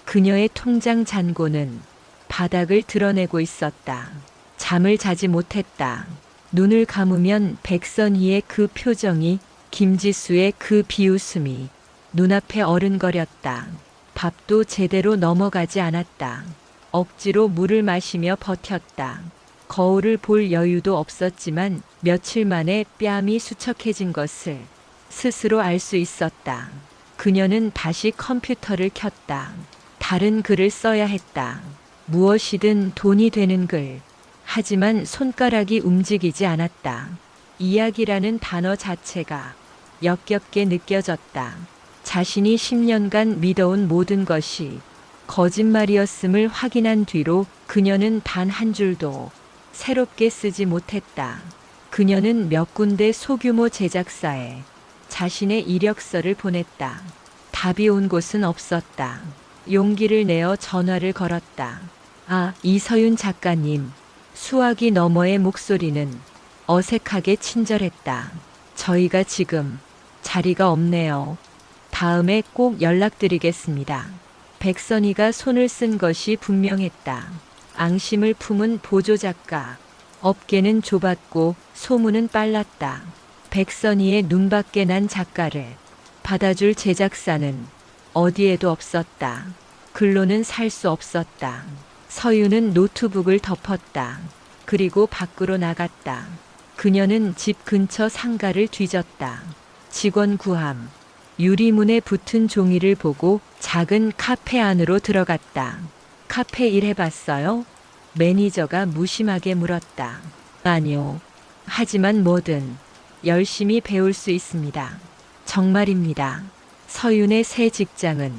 그녀의 통장 잔고는 바닥을 드러내고 있었다. 잠을 자지 못했다. 눈을 감으면 백선희의 그 표정이, 김지수의 그 비웃음이 눈앞에 어른거렸다. 밥도 제대로 넘어가지 않았다. 억지로 물을 마시며 버텼다. 거울을 볼 여유도 없었지만 며칠 만에 뺨이 수척해진 것을 스스로 알 수 있었다. 그녀는 다시 컴퓨터를 켰다. 다른 글을 써야 했다. 무엇이든 돈이 되는 글. 하지만 손가락이 움직이지 않았다. 이야기라는 단어 자체가 역겹게 느껴졌다. 자신이 10년간 믿어온 모든 것이 거짓말이었음을 확인한 뒤로 그녀는 단 한 줄도 새롭게 쓰지 못했다. 그녀는 몇 군데 소규모 제작사에 자신의 이력서를 보냈다. 답이 온 곳은 없었다. 용기를 내어 전화를 걸었다. 아, 이서윤 작가님. 수화기 너머의 목소리는 어색하게 친절했다. 저희가 지금 자리가 없네요. 다음에 꼭 연락드리겠습니다. 백선희가 손을 쓴 것이 분명했다. 앙심을 품은 보조 작가. 업계는 좁았고 소문은 빨랐다. 백선희의 눈밖에 난 작가를 받아줄 제작사는 어디에도 없었다. 글로는 살 수 없었다. 서윤은 노트북을 덮었다. 그리고 밖으로 나갔다. 그녀는 집 근처 상가를 뒤졌다. 직원 구함. 유리문에 붙은 종이를 보고 작은 카페 안으로 들어갔다. 카페 일 해봤어요? 매니저가 무심하게 물었다. 아니요. 하지만 뭐든 열심히 배울 수 있습니다. 정말입니다. 서윤의 새 직장은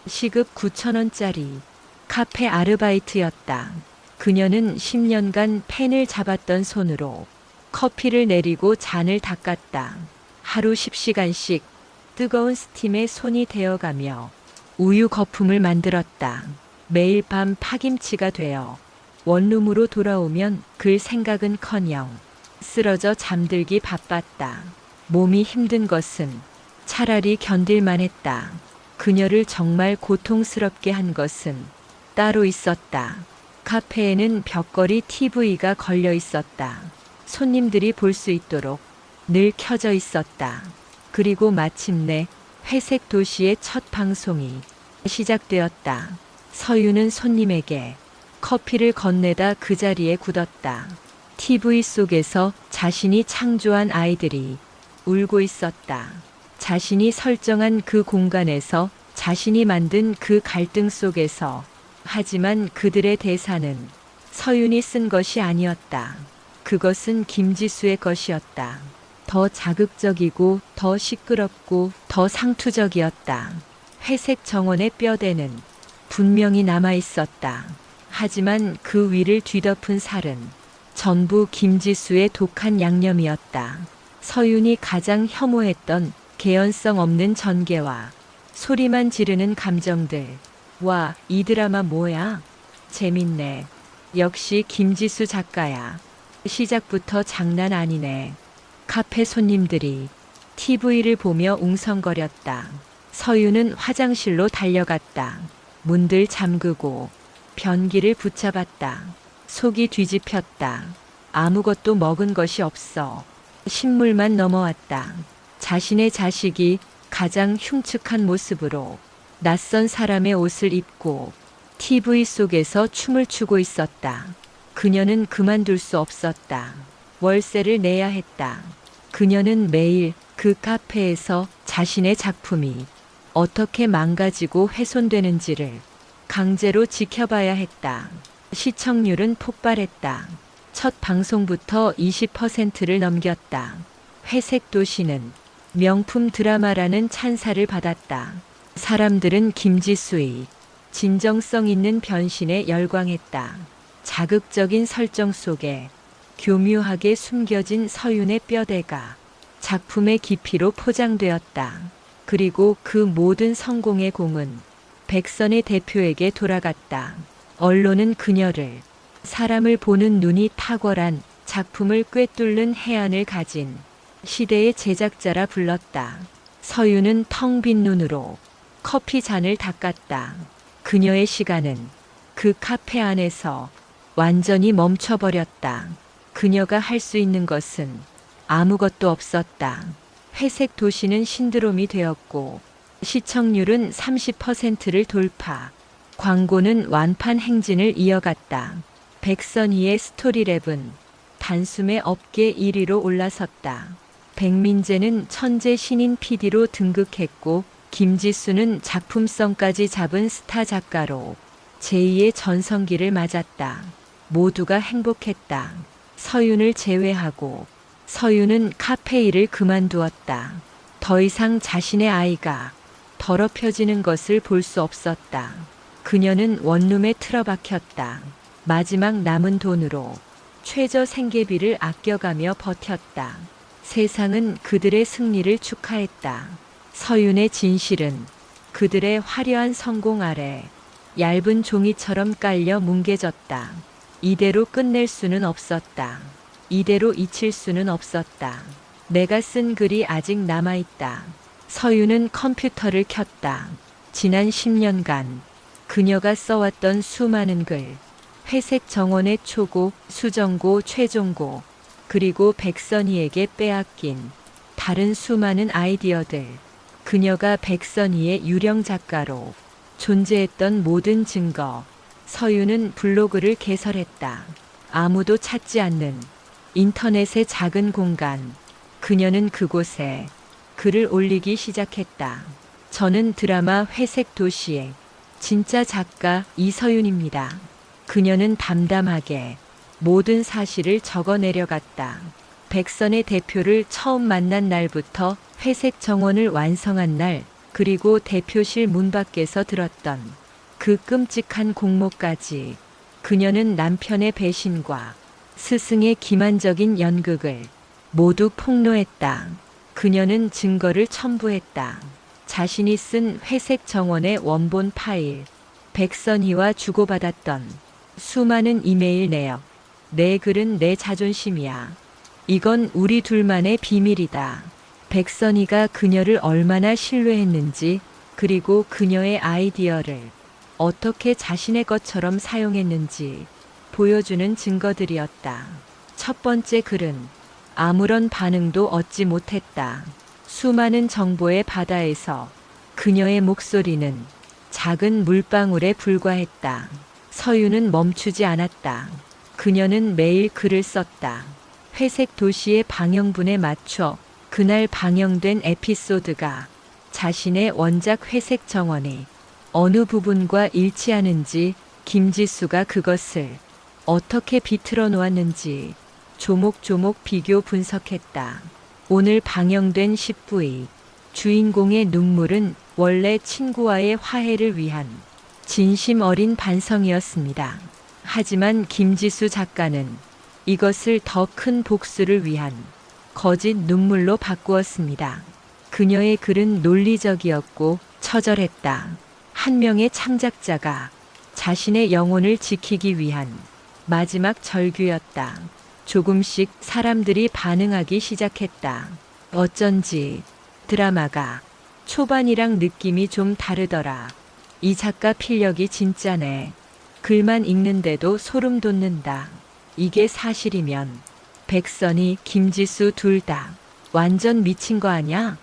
시급 9,000원짜리 카페 아르바이트였다. 그녀는 10년간 펜을 잡았던 손으로 커피를 내리고 잔을 닦았다. 하루 10시간씩 뜨거운 스팀에 손이 데어가며 우유 거품을 만들었다. 매일 밤 파김치가 되어 원룸으로 돌아오면 글 생각은커녕 쓰러져 잠들기 바빴다. 몸이 힘든 것은 차라리 견딜만 했다. 그녀를 정말 고통스럽게 한 것은 따로 있었다. 카페에는 벽걸이 TV가 걸려 있었다. 손님들이 볼 수 있도록 늘 켜져 있었다. 그리고 마침내 회색 도시의 첫 방송이 시작되었다. 서윤은 손님에게 커피를 건네다 그 자리에 굳었다. TV 속에서 자신이 창조한 아이들이 울고 있었다. 자신이 설정한 그 공간에서, 자신이 만든 그 갈등 속에서. 하지만 그들의 대사는 서윤이 쓴 것이 아니었다. 그것은 김지수의 것이었다. 더 자극적이고 더 시끄럽고 더 상투적이었다. 회색 정원의 뼈대는 분명히 남아 있었다. 하지만 그 위를 뒤덮은 살은 전부 김지수의 독한 양념이었다. 서윤이 가장 혐오했던 개연성 없는 전개와 소리만 지르는 감정들. 와, 이 드라마 뭐야? 재밌네. 역시 김지수 작가야. 시작부터 장난 아니네. 카페 손님들이 TV를 보며 웅성거렸다. 서윤은 화장실로 달려갔다. 문들 잠그고 변기를 붙잡았다. 속이 뒤집혔다. 아무것도 먹은 것이 없어. 신물만 넘어왔다. 자신의 자식이 가장 흉측한 모습으로 낯선 사람의 옷을 입고 TV 속에서 춤을 추고 있었다. 그녀는 그만둘 수 없었다. 월세를 내야 했다. 그녀는 매일 그 카페에서 자신의 작품이 어떻게 망가지고 훼손되는지를 강제로 지켜봐야 했다. 시청률은 폭발했다. 첫 방송부터 20%를 넘겼다. 회색 도시는 명품 드라마라는 찬사를 받았다. 사람들은 김지수의 진정성 있는 변신에 열광했다. 자극적인 설정 속에 교묘하게 숨겨진 서윤의 뼈대가 작품의 깊이로 포장되었다. 그리고 그 모든 성공의 공은 백선의 대표에게 돌아갔다. 언론은 그녀를 사람을 보는 눈이 탁월한 작품을 꿰뚫는 해안을 가진 시대의 제작자라 불렀다. 서윤은 텅 빈 눈으로 커피 잔을 닦았다. 그녀의 시간은 그 카페 안에서 완전히 멈춰버렸다. 그녀가 할 수 있는 것은 아무것도 없었다. 회색 도시는 신드롬이 되었고 시청률은 30%를 돌파. 광고는 완판 행진을 이어갔다. 백선희의 스토리랩은 단숨에 업계 1위로 올라섰다. 백민재는 천재 신인 PD로 등극했고 김지수는 작품성까지 잡은 스타 작가로 제2의 전성기를 맞았다. 모두가 행복했다. 서윤을 제외하고. 서윤은 카페 일을 그만두었다. 더 이상 자신의 아이가 더럽혀지는 것을 볼 수 없었다. 그녀는 원룸에 틀어박혔다. 마지막 남은 돈으로 최저 생계비를 아껴가며 버텼다. 세상은 그들의 승리를 축하했다. 서윤의 진실은 그들의 화려한 성공 아래 얇은 종이처럼 깔려 뭉개졌다. 이대로 끝낼 수는 없었다. 이대로 잊힐 수는 없었다. 내가 쓴 글이 아직 남아있다. 서윤은 컴퓨터를 켰다. 지난 10년간 그녀가 써왔던 수많은 글, 회색 정원의 초고, 수정고, 최종고, 그리고 백선희에게 빼앗긴 다른 수많은 아이디어들, 그녀가 백선희의 유령 작가로 존재했던 모든 증거. 서윤은 블로그를 개설했다. 아무도 찾지 않는 인터넷의 작은 공간. 그녀는 그곳에 글을 올리기 시작했다. 저는 드라마 회색 도시의 진짜 작가 이서윤입니다. 그녀는 담담하게 모든 사실을 적어 내려갔다. 백선의 대표를 처음 만난 날부터 회색 정원을 완성한 날, 그리고 대표실 문 밖에서 들었던 그 끔찍한 공모까지, 그녀는 남편의 배신과 스승의 기만적인 연극을 모두 폭로했다. 그녀는 증거를 첨부했다. 자신이 쓴 회색 정원의 원본 파일, 백선희와 주고받았던 수많은 이메일 내역. 내 글은 내 자존심이야. 이건 우리 둘만의 비밀이다. 백선희가 그녀를 얼마나 신뢰했는지, 그리고 그녀의 아이디어를 어떻게 자신의 것처럼 사용했는지 보여주는 증거들이었다. 첫 번째 글은 아무런 반응도 얻지 못했다. 수많은 정보의 바다에서 그녀의 목소리는 작은 물방울에 불과했다. 서유는 멈추지 않았다. 그녀는 매일 글을 썼다. 회색 도시의 방영분에 맞춰 그날 방영된 에피소드가 자신의 원작 회색 정원이 어느 부분과 일치하는지, 김지수가 그것을 어떻게 비틀어 놓았는지 조목조목 비교 분석했다. 오늘 방영된 10부의 주인공의 눈물은 원래 친구와의 화해를 위한 진심 어린 반성이었습니다. 하지만 김지수 작가는 이것을 더 큰 복수를 위한 거짓 눈물로 바꾸었습니다. 그녀의 글은 논리적이었고 처절했다. 한 명의 창작자가 자신의 영혼을 지키기 위한 마지막 절규였다. 조금씩 사람들이 반응하기 시작했다. 어쩐지 드라마가 초반이랑 느낌이 좀 다르더라. 이 작가 필력이 진짜네. 글만 읽는데도 소름 돋는다. 이게 사실이면 백선희, 김지수 둘 다 완전 미친 거 아냐?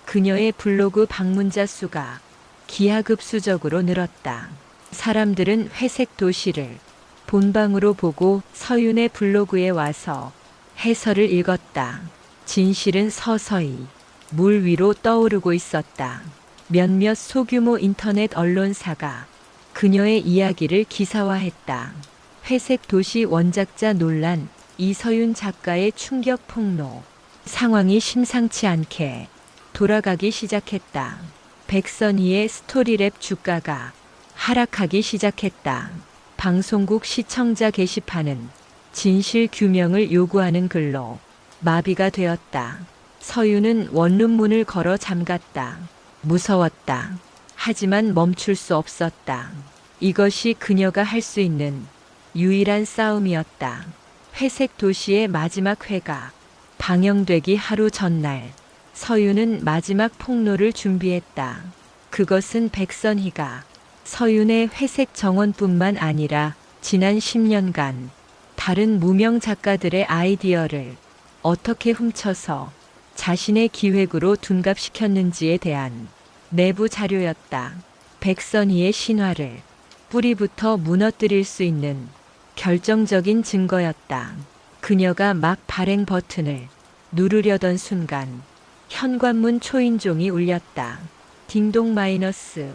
그녀의 블로그 방문자 수가 기하급수적으로 늘었다. 사람들은 회색 도시를 본방으로 보고 서윤의 블로그에 와서 해설을 읽었다. 진실은 서서히 물 위로 떠오르고 있었다. 몇몇 소규모 인터넷 언론사가 그녀의 이야기를 기사화했다. 회색 도시 원작자 논란, 이서윤 작가의 충격 폭로. 상황이 심상치 않게 돌아가기 시작했다. 백선희의 스토리랩 주가가 하락하기 시작했다. 방송국 시청자 게시판은 진실 규명을 요구하는 글로 마비가 되었다. 서윤은 원룸문을 걸어 잠갔다. 무서웠다. 하지만 멈출 수 없었다. 이것이 그녀가 할 수 있는 유일한 싸움이었다. 회색 도시의 마지막 회가 방영되기 하루 전날, 서윤은 마지막 폭로를 준비했다. 그것은 백선희가 서윤의 회색 정원뿐만 아니라 지난 10년간 다른 무명 작가들의 아이디어를 어떻게 훔쳐서 자신의 기획으로 둔갑시켰는지에 대한 내부 자료였다. 백선희의 신화를 뿌리부터 무너뜨릴 수 있는 결정적인 증거였다. 그녀가 막 발행 버튼을 누르려던 순간 현관문 초인종이 울렸다. 딩동 마이너스.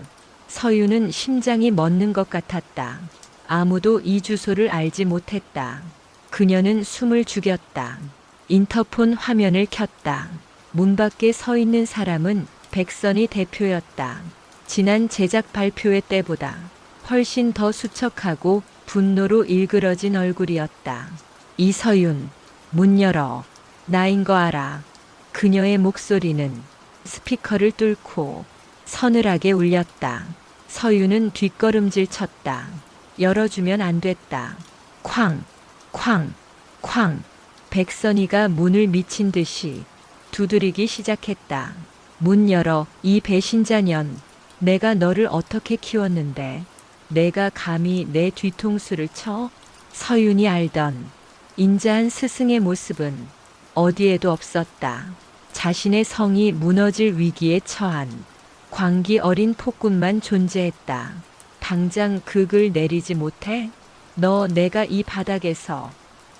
서윤은 심장이 멎는 것 같았다. 아무도 이 주소를 알지 못했다. 그녀는 숨을 죽였다. 인터폰 화면을 켰다. 문 밖에 서 있는 사람은 백선희 대표였다. 지난 제작 발표회 때보다 훨씬 더 수척하고 분노로 일그러진 얼굴이었다. 이서윤, 문 열어. 나인 거 알아. 그녀의 목소리는 스피커를 뚫고 서늘하게 울렸다. 서윤은 뒷걸음질 쳤다. 열어주면 안 됐다. 쾅, 쾅, 쾅. 백선희가 문을 미친 듯이 두드리기 시작했다. 문 열어, 이 배신자년. 내가 너를 어떻게 키웠는데 내가 감히 내 뒤통수를 쳐? 서윤이 알던 인자한 스승의 모습은 어디에도 없었다. 자신의 성이 무너질 위기에 처한 광기 어린 폭군만 존재했다. 당장 그 글 내리지 못해? 너 내가 이 바닥에서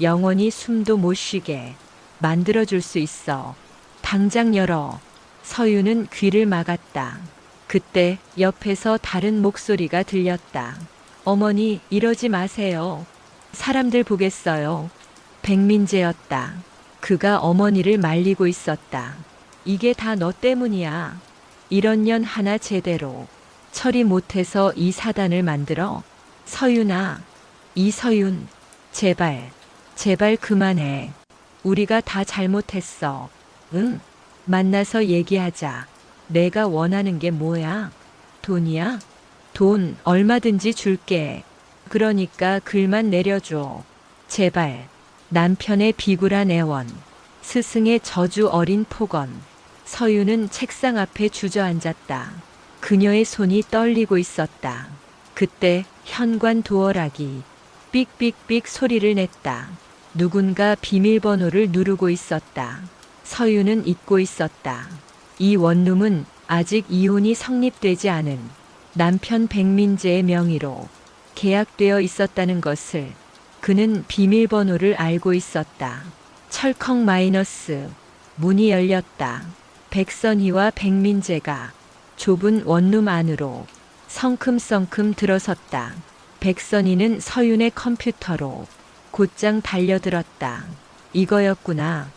영원히 숨도 못 쉬게 만들어줄 수 있어. 당장 열어. 서윤은 귀를 막았다. 그때 옆에서 다른 목소리가 들렸다. 어머니, 이러지 마세요. 사람들 보겠어요. 백민재였다. 그가 어머니를 말리고 있었다. 이게 다 너 때문이야. 이런 년 하나 제대로 처리 못해서 이 사단을 만들어. 서윤아, 이서윤, 제발, 제발 그만해. 우리가 다 잘못했어. 응? 만나서 얘기하자. 내가 원하는 게 뭐야? 돈이야? 돈 얼마든지 줄게. 그러니까 글만 내려줘. 제발. 남편의 비굴한 애원. 스승의 저주 어린 폭언. 서윤은 책상 앞에 주저앉았다. 그녀의 손이 떨리고 있었다. 그때 현관 도어락이 삑삑삑 소리를 냈다. 누군가 비밀번호를 누르고 있었다. 서윤은 잊고 있었다. 이 원룸은 아직 이혼이 성립되지 않은 남편 백민재의 명의로 계약되어 있었다는 것을 그는 비밀번호를 알고 있었다. 철컥 마이너스. 문이 열렸다. 백선희와 백민재가 좁은 원룸 안으로 성큼성큼 들어섰다. 백선희는 서윤의 컴퓨터로 곧장 달려들었다. 이거였구나.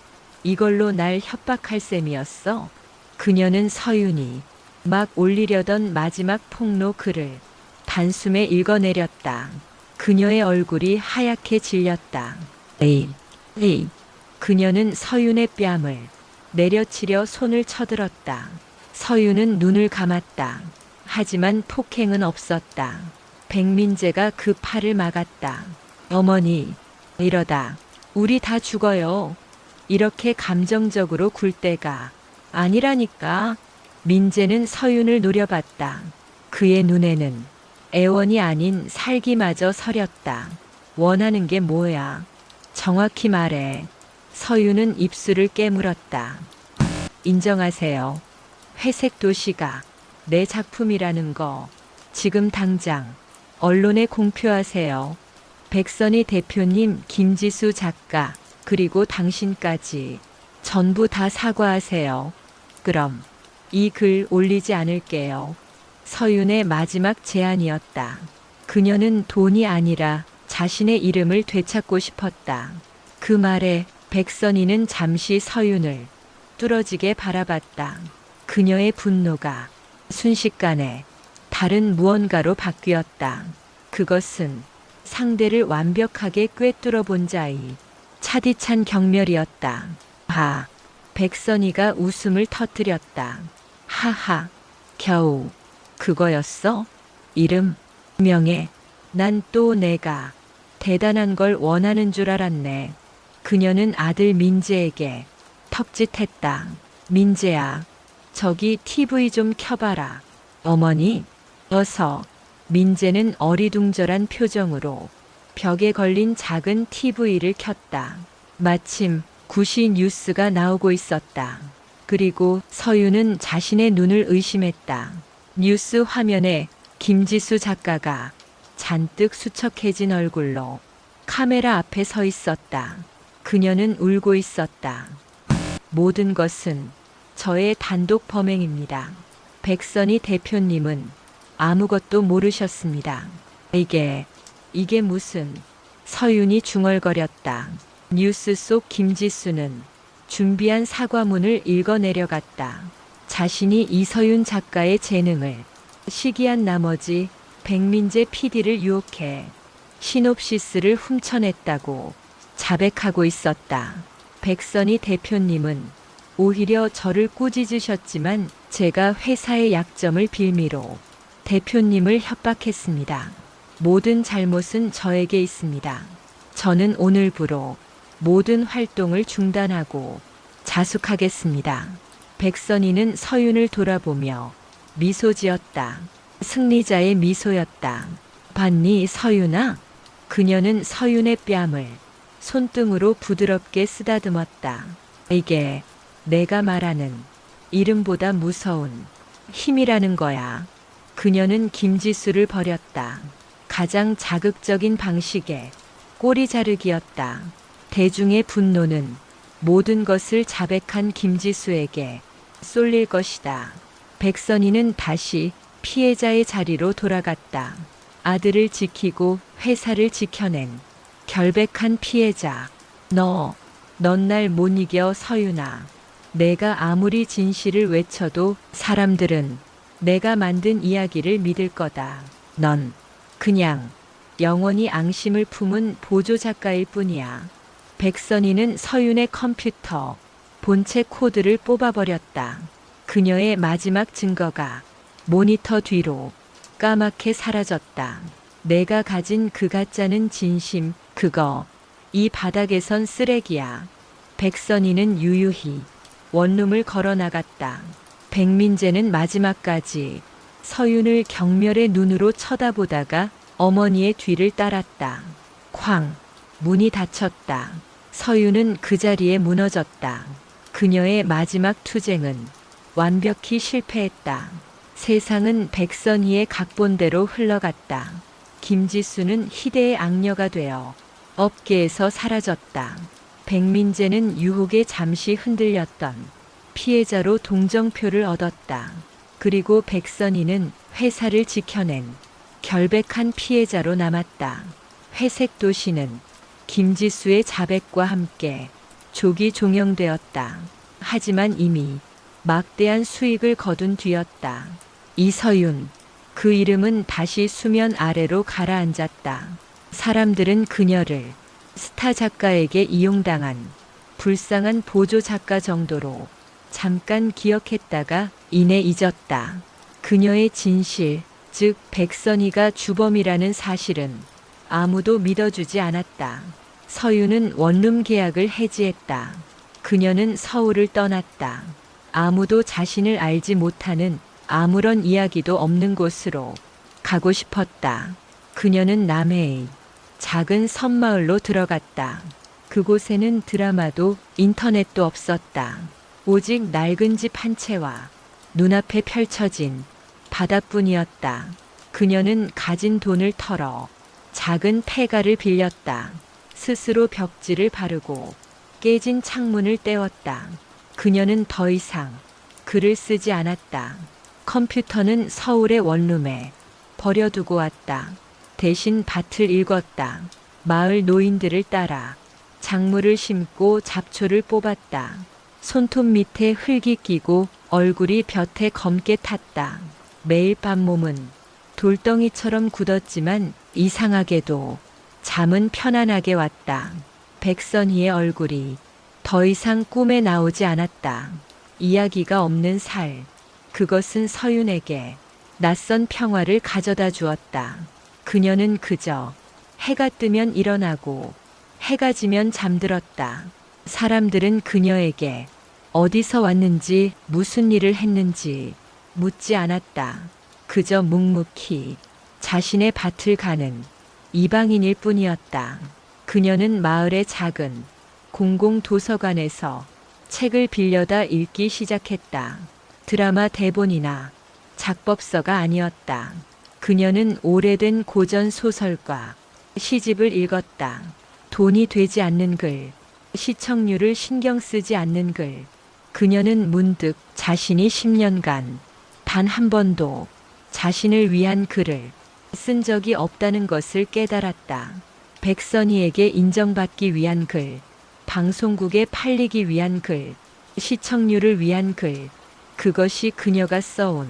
이걸로 날 협박할 셈이었어. 그녀는 서윤이 막 올리려던 마지막 폭로 글을 단숨에 읽어내렸다. 그녀의 얼굴이 하얗게 질렸다. 에이. 그녀는 서윤의 뺨을 내려치려 손을 쳐들었다. 서윤은 눈을 감았다. 하지만 폭행은 없었다. 백민재가 그 팔을 막았다. 어머니, 이러다 우리 다 죽어요. 이렇게 감정적으로 굴 때가 아니라니까. 민재는 서윤을 노려봤다. 그의 눈에는 애원이 아닌 살기마저 서렸다. 원하는 게 뭐야? 정확히 말해. 서윤은 입술을 깨물었다. 인정하세요. 회색 도시가 내 작품이라는 거 지금 당장 언론에 공표하세요. 백선희 대표님, 김지수 작가, 그리고 당신까지 전부 다 사과하세요. 그럼 이 글 올리지 않을게요. 서윤의 마지막 제안이었다. 그녀는 돈이 아니라 자신의 이름을 되찾고 싶었다. 그 말에 백선희는 잠시 서윤을 뚫어지게 바라봤다. 그녀의 분노가 순식간에 다른 무언가로 바뀌었다. 그것은 상대를 완벽하게 꿰뚫어 본 자의 차디찬 경멸이었다. 하. 백선희가 웃음을 터뜨렸다. 하하. 겨우 그거였어? 이름, 명예. 난 또 내가 대단한 걸 원하는 줄 알았네. 그녀는 아들 민재에게 턱짓했다. 민재야, 저기 TV 좀 켜봐라. 어머니, 어서. 민재는 어리둥절한 표정으로 벽에 걸린 작은 TV를 켰다. 마침 구시 뉴스가 나오고 있었다. 그리고 서윤은 자신의 눈을 의심했다. 뉴스 화면에 김지수 작가가 잔뜩 수척해진 얼굴로 카메라 앞에 서 있었다. 그녀는 울고 있었다. 모든 것은 저의 단독 범행입니다. 백선희 대표님은 아무것도 모르셨습니다. 이게 무슨... 서윤이 중얼거렸다. 뉴스 속 김지수는 준비한 사과문을 읽어내려갔다. 자신이 이서윤 작가의 재능을 시기한 나머지 백민재 PD를 유혹해 시놉시스를 훔쳐냈다고 자백하고 있었다. 백선희 대표님은 오히려 저를 꾸짖으셨지만 제가 회사의 약점을 빌미로 대표님을 협박했습니다. 모든 잘못은 저에게 있습니다. 저는 오늘부로 모든 활동을 중단하고 자숙하겠습니다. 백선희는 서윤을 돌아보며 미소 지었다. 승리자의 미소였다. 봤니, 서윤아? 그녀는 서윤의 뺨을 손등으로 부드럽게 쓰다듬었다. 이게 내가 말하는 이름보다 무서운 힘이라는 거야. 그녀는 김지수를 버렸다. 가장 자극적인 방식의 꼬리 자르기였다. 대중의 분노는 모든 것을 자백한 김지수에게 쏠릴 것이다. 백선희는 다시 피해자의 자리로 돌아갔다. 아들을 지키고 회사를 지켜낸 결백한 피해자. 너 넌 날 못 이겨 서윤아. 내가 아무리 진실을 외쳐도 사람들은 내가 만든 이야기를 믿을 거다. 넌 그냥 영원히 앙심을 품은 보조 작가일 뿐이야. 백선희는 서윤의 컴퓨터 본체 코드를 뽑아버렸다. 그녀의 마지막 증거가 모니터 뒤로 까맣게 사라졌다. 내가 가진 그 가짜는 진심, 그거 이 바닥에선 쓰레기야. 백선희는 유유히 원룸을 걸어 나갔다. 백민재는 마지막까지 서윤을 경멸의 눈으로 쳐다보다가 어머니의 뒤를 따랐다. 쾅! 문이 닫혔다. 서윤은 그 자리에 무너졌다. 그녀의 마지막 투쟁은 완벽히 실패했다. 세상은 백선희의 각본대로 흘러갔다. 김지수는 희대의 악녀가 되어 업계에서 사라졌다. 백민재는 유혹에 잠시 흔들렸던 피해자로 동정표를 얻었다. 그리고 백선희는 회사를 지켜낸 결백한 피해자로 남았다. 회색 도시는 김지수의 자백과 함께 조기 종영되었다. 하지만 이미 막대한 수익을 거둔 뒤였다. 이서윤, 그 이름은 다시 수면 아래로 가라앉았다. 사람들은 그녀를 스타 작가에게 이용당한 불쌍한 보조 작가 정도로 잠깐 기억했다가 이내 잊었다. 그녀의 진실, 즉 백선희가 주범이라는 사실은 아무도 믿어주지 않았다. 서윤은 원룸 계약을 해지했다. 그녀는 서울을 떠났다. 아무도 자신을 알지 못하는 아무런 이야기도 없는 곳으로 가고 싶었다. 그녀는 남해의 작은 섬마을로 들어갔다. 그곳에는 드라마도 인터넷도 없었다. 오직 낡은 집 한 채와 눈앞에 펼쳐진 바다뿐이었다. 그녀는 가진 돈을 털어 작은 폐가를 빌렸다. 스스로 벽지를 바르고 깨진 창문을 떼었다. 그녀는 더 이상 글을 쓰지 않았다. 컴퓨터는 서울의 원룸에 버려두고 왔다. 대신 밭을 읽었다. 마을 노인들을 따라 작물을 심고 잡초를 뽑았다. 손톱 밑에 흙이 끼고 얼굴이 볕에 검게 탔다. 매일 밤 몸은 돌덩이처럼 굳었지만 이상하게도 잠은 편안하게 왔다. 백선희의 얼굴이 더 이상 꿈에 나오지 않았다. 이야기가 없는 살, 그것은 서윤에게 낯선 평화를 가져다 주었다. 그녀는 그저 해가 뜨면 일어나고 해가 지면 잠들었다. 사람들은 그녀에게 어디서 왔는지 무슨 일을 했는지 묻지 않았다. 그저 묵묵히 자신의 밭을 가는 이방인일 뿐이었다. 그녀는 마을의 작은 공공 도서관에서 책을 빌려다 읽기 시작했다. 드라마 대본이나 작법서가 아니었다. 그녀는 오래된 고전 소설과 시집을 읽었다. 돈이 되지 않는 글, 시청률을 신경 쓰지 않는 글. 그녀는 문득 자신이 10년간 단 한 번도 자신을 위한 글을 쓴 적이 없다는 것을 깨달았다. 백선희에게 인정받기 위한 글, 방송국에 팔리기 위한 글, 시청률을 위한 글. 그것이 그녀가 써온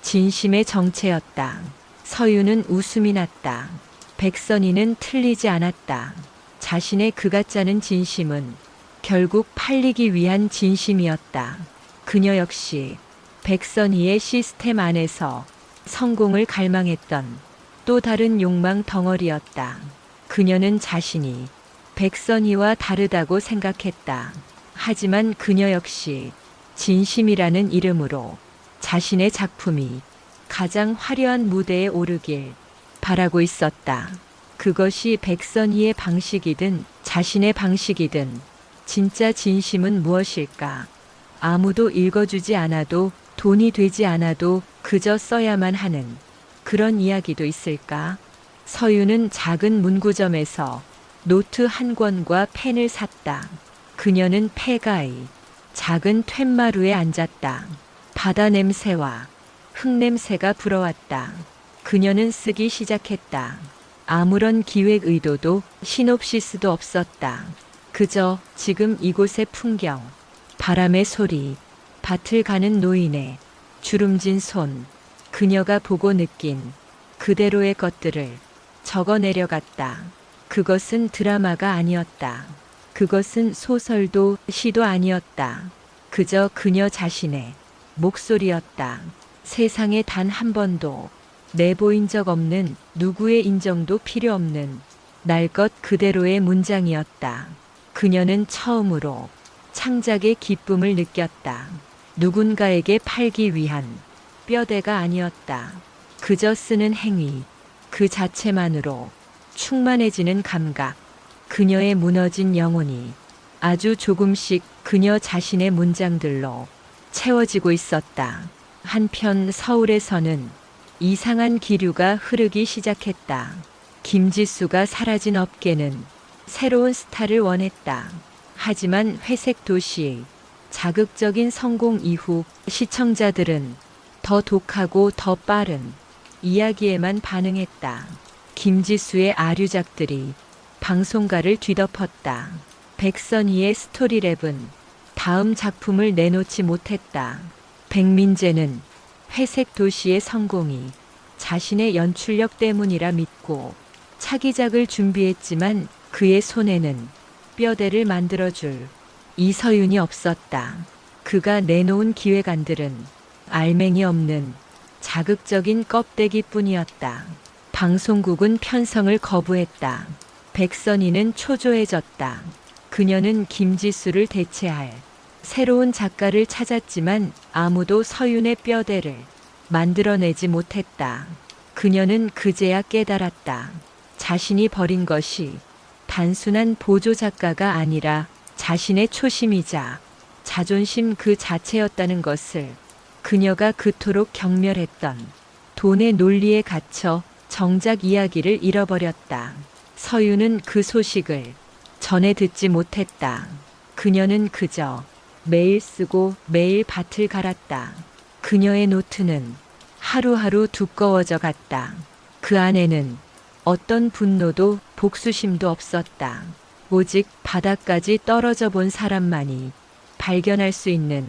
진심의 정체였다. 서윤은 웃음이 났다. 백선희는 틀리지 않았다. 자신의 그 가짜는 진심은 결국 팔리기 위한 진심이었다. 그녀 역시 백선희의 시스템 안에서 성공을 갈망했던 또 다른 욕망 덩어리였다. 그녀는 자신이 백선희와 다르다고 생각했다. 하지만 그녀 역시 진심이라는 이름으로 자신의 작품이 가장 화려한 무대에 오르길 바라고 있었다. 그것이 백선희의 방식이든 자신의 방식이든 진짜 진심은 무엇일까? 아무도 읽어주지 않아도 돈이 되지 않아도 그저 써야만 하는 그런 이야기도 있을까? 서윤은 작은 문구점에서 노트 한 권과 펜을 샀다. 그녀는 폐가의 작은 툇마루에 앉았다. 바다 냄새와 흙 냄새가 불어왔다. 그녀는 쓰기 시작했다. 아무런 기획 의도도 시놉시스도 없었다. 그저 지금 이곳의 풍경, 바람의 소리, 밭을 가는 노인의 주름진 손, 그녀가 보고 느낀 그대로의 것들을 적어 내려갔다. 그것은 드라마가 아니었다. 그것은 소설도 시도 아니었다. 그저 그녀 자신의 목소리였다. 세상에 단 한 번도 내보인 적 없는, 누구의 인정도 필요 없는 날 것 그대로의 문장이었다. 그녀는 처음으로 창작의 기쁨을 느꼈다. 누군가에게 팔기 위한 뼈대가 아니었다. 그저 쓰는 행위, 그 자체만으로 충만해지는 감각. 그녀의 무너진 영혼이 아주 조금씩 그녀 자신의 문장들로 채워지고 있었다. 한편 서울에서는 이상한 기류가 흐르기 시작했다. 김지수가 사라진 업계는 새로운 스타를 원했다. 하지만 회색 도시의 자극적인 성공 이후 시청자들은 더 독하고 더 빠른 이야기에만 반응했다. 김지수의 아류작들이 방송가를 뒤덮었다. 백선희의 스토리랩은 다음 작품을 내놓지 못했다. 백민재는 회색 도시의 성공이 자신의 연출력 때문이라 믿고 차기작을 준비했지만 그의 손에는 뼈대를 만들어줄 이서윤이 없었다. 그가 내놓은 기획안들은 알맹이 없는 자극적인 껍데기뿐이었다. 방송국은 편성을 거부했다. 백선희는 초조해졌다. 그녀는 김지수를 대체할 새로운 작가를 찾았지만 아무도 서윤의 뼈대를 만들어내지 못했다. 그녀는 그제야 깨달았다. 자신이 버린 것이 단순한 보조 작가가 아니라 자신의 초심이자 자존심 그 자체였다는 것을. 그녀가 그토록 경멸했던 돈의 논리에 갇혀 정작 이야기를 잃어버렸다. 서윤은 그 소식을 전해 듣지 못했다. 그녀는 그저 매일 쓰고 매일 밭을 갈았다. 그녀의 노트는 하루하루 두꺼워져 갔다. 그 안에는 어떤 분노도 복수심도 없었다. 오직 바닥까지 떨어져 본 사람만이 발견할 수 있는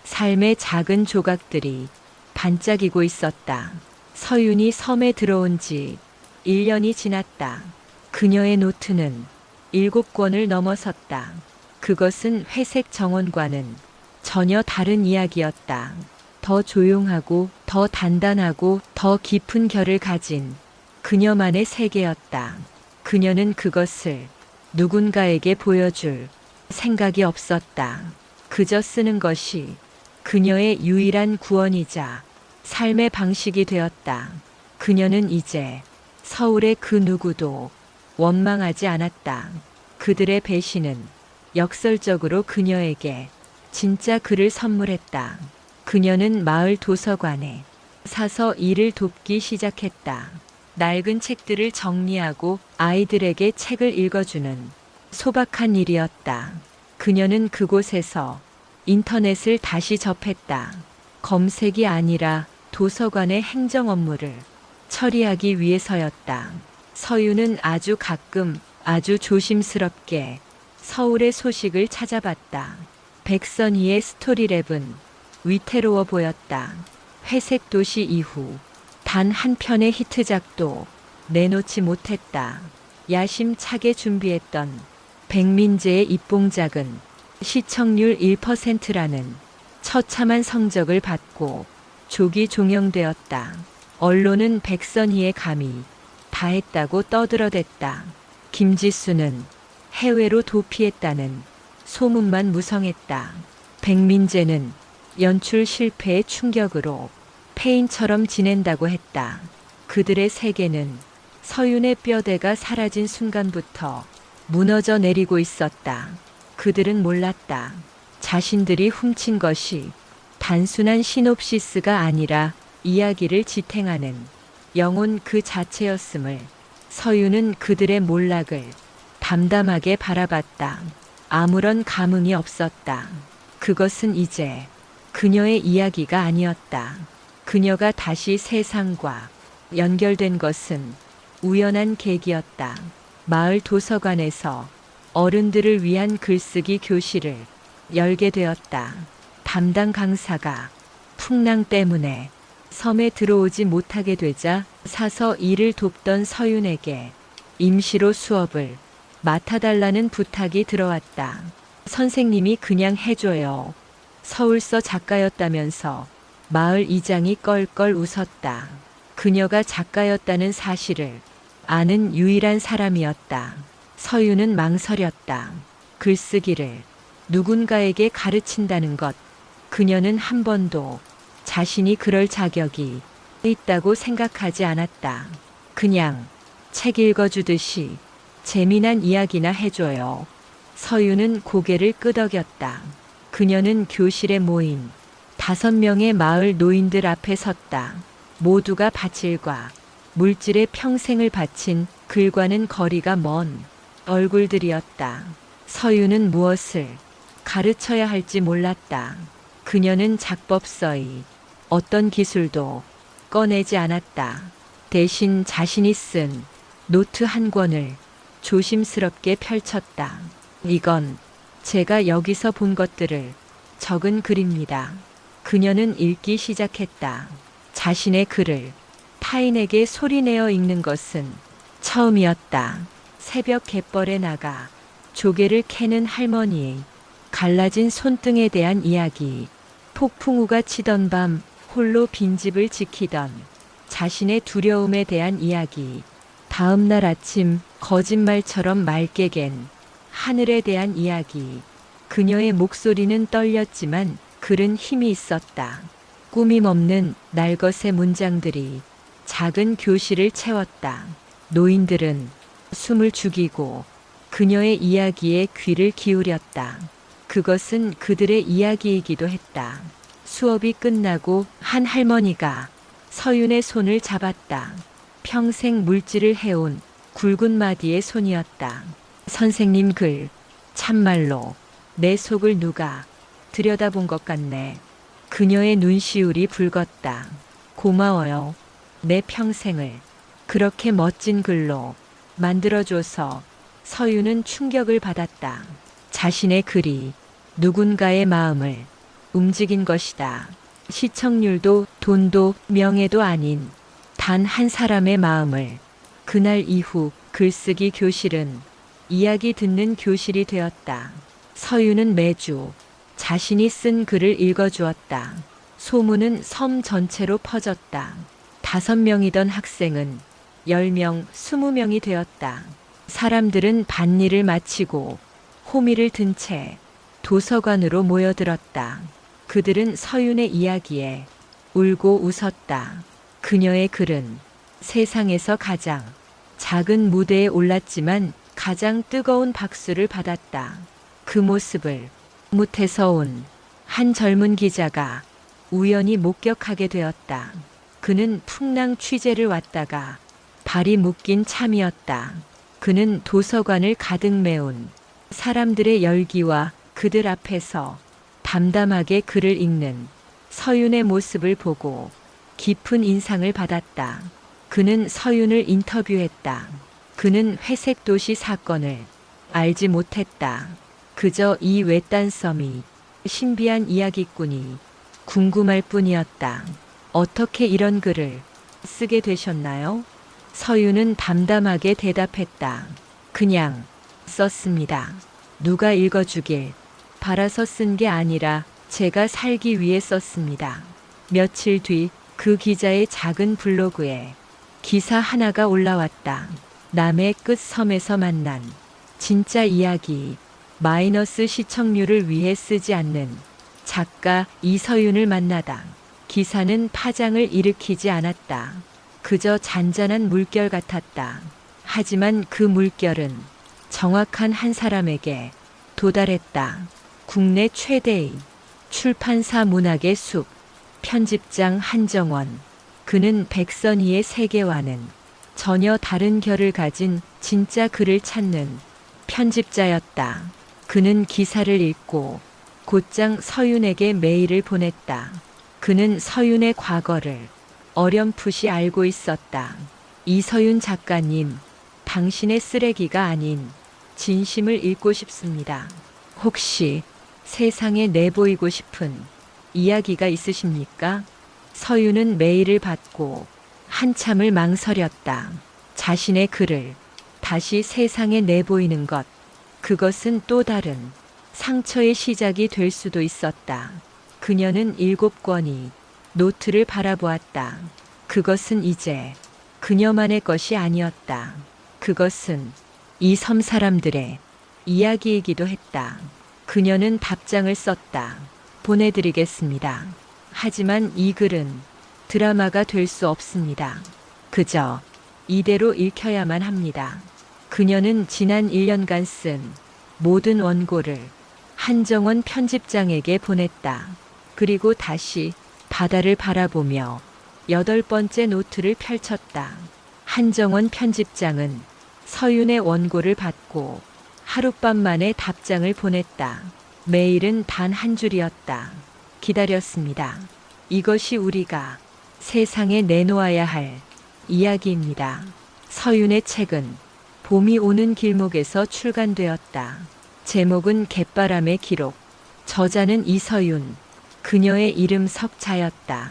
삶의 작은 조각들이 반짝이고 있었다. 서윤이 섬에 들어온 지 1년이 지났다. 그녀의 노트는 7권을 넘어섰다. 그것은 회색 정원과는 전혀 다른 이야기였다. 더 조용하고 더 단단하고 더 깊은 결을 가진 그녀만의 세계였다. 그녀는 그것을 누군가에게 보여줄 생각이 없었다. 그저 쓰는 것이 그녀의 유일한 구원이자 삶의 방식이 되었다. 그녀는 이제 서울의 그 누구도 원망하지 않았다. 그들의 배신은 역설적으로 그녀에게 진짜 글을 선물했다. 그녀는 마을 도서관에 사서 일을 돕기 시작했다. 낡은 책들을 정리하고 아이들에게 책을 읽어주는 소박한 일이었다. 그녀는 그곳에서 인터넷을 다시 접했다. 검색이 아니라 도서관의 행정 업무를 처리하기 위해서였다. 서윤은 아주 가끔 아주 조심스럽게 서울의 소식을 찾아봤다. 백선희의 스토리랩은 위태로워 보였다. 회색 도시 이후 단 한 편의 히트작도 내놓지 못했다. 야심차게 준비했던 백민재의 입봉작은 시청률 1%라는 처참한 성적을 받고 조기 종영되었다. 언론은 백선희의 감이 다했다고 떠들어댔다. 김지수는 해외로 도피했다는 소문만 무성했다. 백민재는 연출 실패의 충격으로 폐인처럼 지낸다고 했다. 그들의 세계는 서윤의 뼈대가 사라진 순간부터 무너져 내리고 있었다. 그들은 몰랐다. 자신들이 훔친 것이 단순한 시놉시스가 아니라 이야기를 지탱하는 영혼 그 자체였음을. 서윤은 그들의 몰락을 담담하게 바라봤다. 아무런 감흥이 없었다. 그것은 이제 그녀의 이야기가 아니었다. 그녀가 다시 세상과 연결된 것은 우연한 계기였다. 마을 도서관에서 어른들을 위한 글쓰기 교실을 열게 되었다. 담당 강사가 풍랑 때문에 섬에 들어오지 못하게 되자 사서 일을 돕던 서윤에게 임시로 수업을 맡아달라는 부탁이 들어왔다. 선생님이 그냥 해줘요. 서울서 작가였다면서 마을 이장이 껄껄 웃었다. 그녀가 작가였다는 사실을 아는 유일한 사람이었다. 서윤은 망설였다. 글쓰기를 누군가에게 가르친다는 것. 그녀는 한 번도 자신이 그럴 자격이 있다고 생각하지 않았다. 그냥 책 읽어주듯이 재미난 이야기나 해줘요. 서윤은 고개를 끄덕였다. 그녀는 교실에 모인 5명의 마을 노인들 앞에 섰다. 모두가 밭일과 물질에 평생을 바친 글과는 거리가 먼 얼굴들이었다. 서윤은 무엇을 가르쳐야 할지 몰랐다. 그녀는 작법서의 어떤 기술도 꺼내지 않았다. 대신 자신이 쓴 노트 한 권을 조심스럽게 펼쳤다. 이건 제가 여기서 본 것들을 적은 글입니다. 그녀는 읽기 시작했다. 자신의 글을 타인에게 소리내어 읽는 것은 처음이었다. 새벽 갯벌에 나가 조개를 캐는 할머니의 갈라진 손등에 대한 이야기, 폭풍우가 치던 밤 홀로 빈집을 지키던 자신의 두려움에 대한 이야기, 다음 날 아침 거짓말처럼 맑게 갠 하늘에 대한 이야기. 그녀의 목소리는 떨렸지만 글은 힘이 있었다. 꾸밈 없는 날것의 문장들이 작은 교실을 채웠다. 노인들은 숨을 죽이고 그녀의 이야기에 귀를 기울였다. 그것은 그들의 이야기이기도 했다. 수업이 끝나고 한 할머니가 서윤의 손을 잡았다. 평생 물질을 해온 굵은 마디의 손이었다. 선생님 글, 참말로 내 속을 누가 들여다본 것 같네. 그녀의 눈시울이 붉었다. 고마워요. 내 평생을 그렇게 멋진 글로 만들어줘서. 서윤은 충격을 받았다. 자신의 글이 누군가의 마음을 움직인 것이다. 시청률도 돈도 명예도 아닌 단 한 사람의 마음을. 그날 이후 글쓰기 교실은 이야기 듣는 교실이 되었다. 서윤은 매주 자신이 쓴 글을 읽어주었다. 소문은 섬 전체로 퍼졌다. 5명이던 학생은 10명, 20명이 되었다. 사람들은 밭일을 마치고 호미를 든 채 도서관으로 모여들었다. 그들은 서윤의 이야기에 울고 웃었다. 그녀의 글은 세상에서 가장 작은 무대에 올랐지만 가장 뜨거운 박수를 받았다. 그 모습을 못해서 온 한 젊은 기자가 우연히 목격하게 되었다. 그는 풍랑 취재를 왔다가 발이 묶인 참이었다. 그는 도서관을 가득 메운 사람들의 열기와 그들 앞에서 담담하게 글을 읽는 서윤의 모습을 보고 깊은 인상을 받았다. 그는 서윤을 인터뷰했다. 그는 회색 도시 사건을 알지 못했다. 그저 이 외딴 섬이 신비한 이야기꾼이 궁금할 뿐이었다. 어떻게 이런 글을 쓰게 되셨나요? 서윤은 담담하게 대답했다. 그냥 썼습니다. 누가 읽어주길 바라서 쓴 게 아니라 제가 살기 위해 썼습니다. 며칠 뒤 그 기자의 작은 블로그에 기사 하나가 올라왔다. 남해 끝 섬에서 만난 진짜 이야기. 마이너스 시청률을 위해 쓰지 않는 작가 이서윤을 만나다. 기사는 파장을 일으키지 않았다. 그저 잔잔한 물결 같았다. 하지만 그 물결은 정확한 한 사람에게 도달했다. 국내 최대의 출판사 문학의 숲, 편집장 한정원. 그는 백선희의 세계와는 전혀 다른 결을 가진 진짜 글을 찾는 편집자였다. 그는 기사를 읽고 곧장 서윤에게 메일을 보냈다. 그는 서윤의 과거를 어렴풋이 알고 있었다. 이서윤 작가님, 당신의 쓰레기가 아닌 진심을 읽고 싶습니다. 혹시 세상에 내보이고 싶은 이야기가 있으십니까? 서유는 메일을 받고 한참을 망설였다. 자신의 글을 다시 세상에 내보이는 것, 그것은 또 다른 상처의 시작이 될 수도 있었다. 그녀는 7권이 노트를 바라보았다. 그것은 이제 그녀만의 것이 아니었다. 그것은 이 섬 사람들의 이야기이기도 했다. 그녀는 답장을 썼다. 보내드리겠습니다. 하지만 이 글은 드라마가 될 수 없습니다. 그저 이대로 읽혀야만 합니다. 그녀는 지난 1년간 쓴 모든 원고를 한정원 편집장에게 보냈다. 그리고 다시 바다를 바라보며 8번째 노트를 펼쳤다. 한정원 편집장은 서윤의 원고를 받고 하룻밤 만에 답장을 보냈다. 메일은 단 한 줄이었다. 기다렸습니다. 이것이 우리가 세상에 내놓아야 할 이야기입니다. 서윤의 책은 봄이 오는 길목에서 출간되었다. 제목은 갯바람의 기록. 저자는 이서윤. 그녀의 이름 석자였다.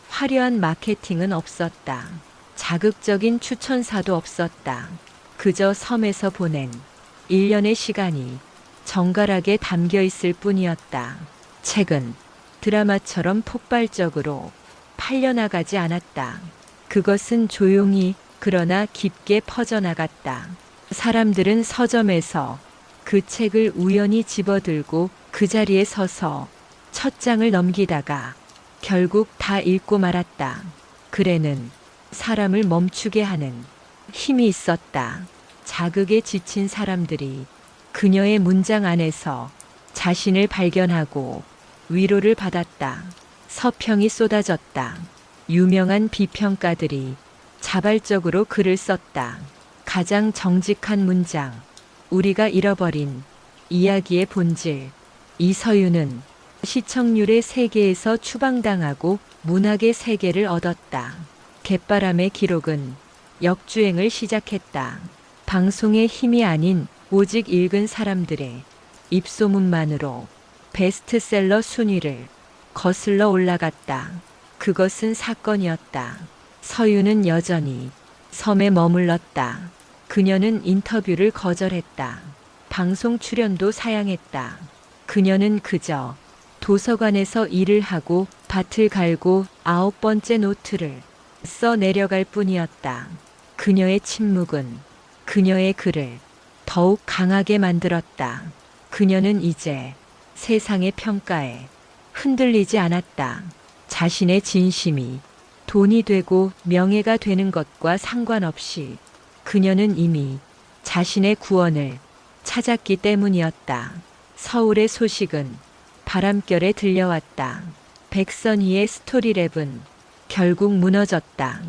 화려한 마케팅은 없었다. 자극적인 추천사도 없었다. 그저 섬에서 보낸 1년의 시간이 정갈하게 담겨 있을 뿐이었다. 책은 드라마처럼 폭발적으로 팔려나가지 않았다. 그것은 조용히 그러나 깊게 퍼져나갔다. 사람들은 서점에서 그 책을 우연히 집어들고 그 자리에 서서 첫 장을 넘기다가 결국 다 읽고 말았다. 글에는 사람을 멈추게 하는 힘이 있었다. 자극에 지친 사람들이 그녀의 문장 안에서 자신을 발견하고 위로를 받았다. 서평이 쏟아졌다. 유명한 비평가들이 자발적으로 글을 썼다. 가장 정직한 문장. 우리가 잃어버린 이야기의 본질. 이서윤은 시청률의 세계에서 추방당하고 문학의 세계를 얻었다. 갯바람의 기록은 역주행을 시작했다. 방송의 힘이 아닌 오직 읽은 사람들의 입소문만으로 베스트셀러 순위를 거슬러 올라갔다. 그것은 사건이었다. 서윤은 여전히 섬에 머물렀다. 그녀는 인터뷰를 거절했다. 방송 출연도 사양했다. 그녀는 그저 도서관에서 일을 하고 밭을 갈고 9번째 노트를 써 내려갈 뿐이었다. 그녀의 침묵은 그녀의 글을 더욱 강하게 만들었다. 그녀는 이제 세상의 평가에 흔들리지 않았다. 자신의 진심이 돈이 되고 명예가 되는 것과 상관없이 그녀는 이미 자신의 구원을 찾았기 때문이었다. 서울의 소식은 바람결에 들려왔다. 백선희의 스토리랩은 결국 무너졌다.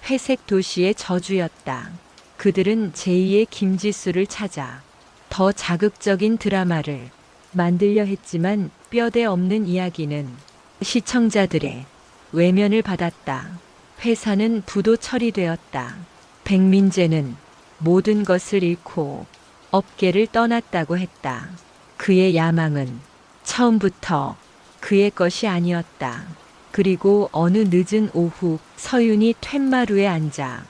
회색 도시의 저주였다. 그들은 제2의 김지수를 찾아 더 자극적인 드라마를 만들려 했지만 뼈대 없는 이야기는 시청자들의 외면을 받았다. 회사는 부도 처리되었다. 백민재는 모든 것을 잃고 업계를 떠났다고 했다. 그의 야망은 처음부터 그의 것이 아니었다. 그리고 어느 늦은 오후 서윤이 툇마루에 앉아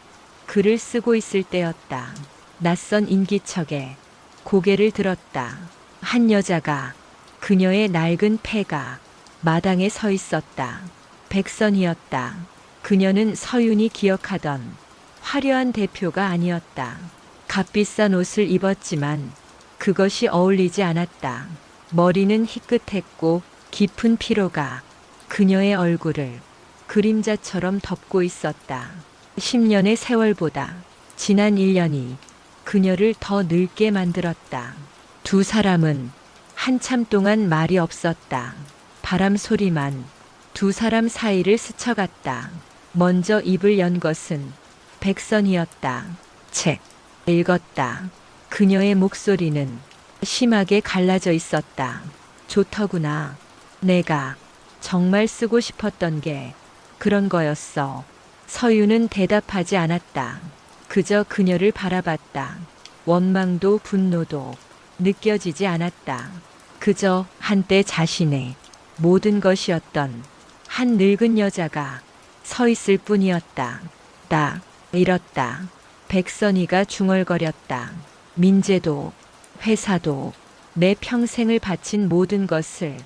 글을 쓰고 있을 때였다. 낯선 인기척에 고개를 들었다. 한 여자가 그녀의 낡은 폐가 마당에 서 있었다. 백선이었다. 그녀는 서윤이 기억하던 화려한 대표가 아니었다. 값비싼 옷을 입었지만 그것이 어울리지 않았다. 머리는 희끗했고 깊은 피로가 그녀의 얼굴을 그림자처럼 덮고 있었다. 10년의 세월보다 지난 1년이 그녀를 더 늙게 만들었다. 두 사람은 한참 동안 말이 없었다. 바람 소리만 두 사람 사이를 스쳐갔다. 먼저 입을 연 것은 백선이었다. 책 읽었다. 그녀의 목소리는 심하게 갈라져 있었다. 좋더구나. 내가 정말 쓰고 싶었던 게 그런 거였어. 서윤은 대답하지 않았다. 그저 그녀를 바라봤다. 원망도 분노도 느껴지지 않았다. 그저 한때 자신의 모든 것이었던 한 늙은 여자가 서 있을 뿐이었다. 딱 잃었다. 백선이가 중얼거렸다. 민재도, 회사도, 내 평생을 바친 모든 것을.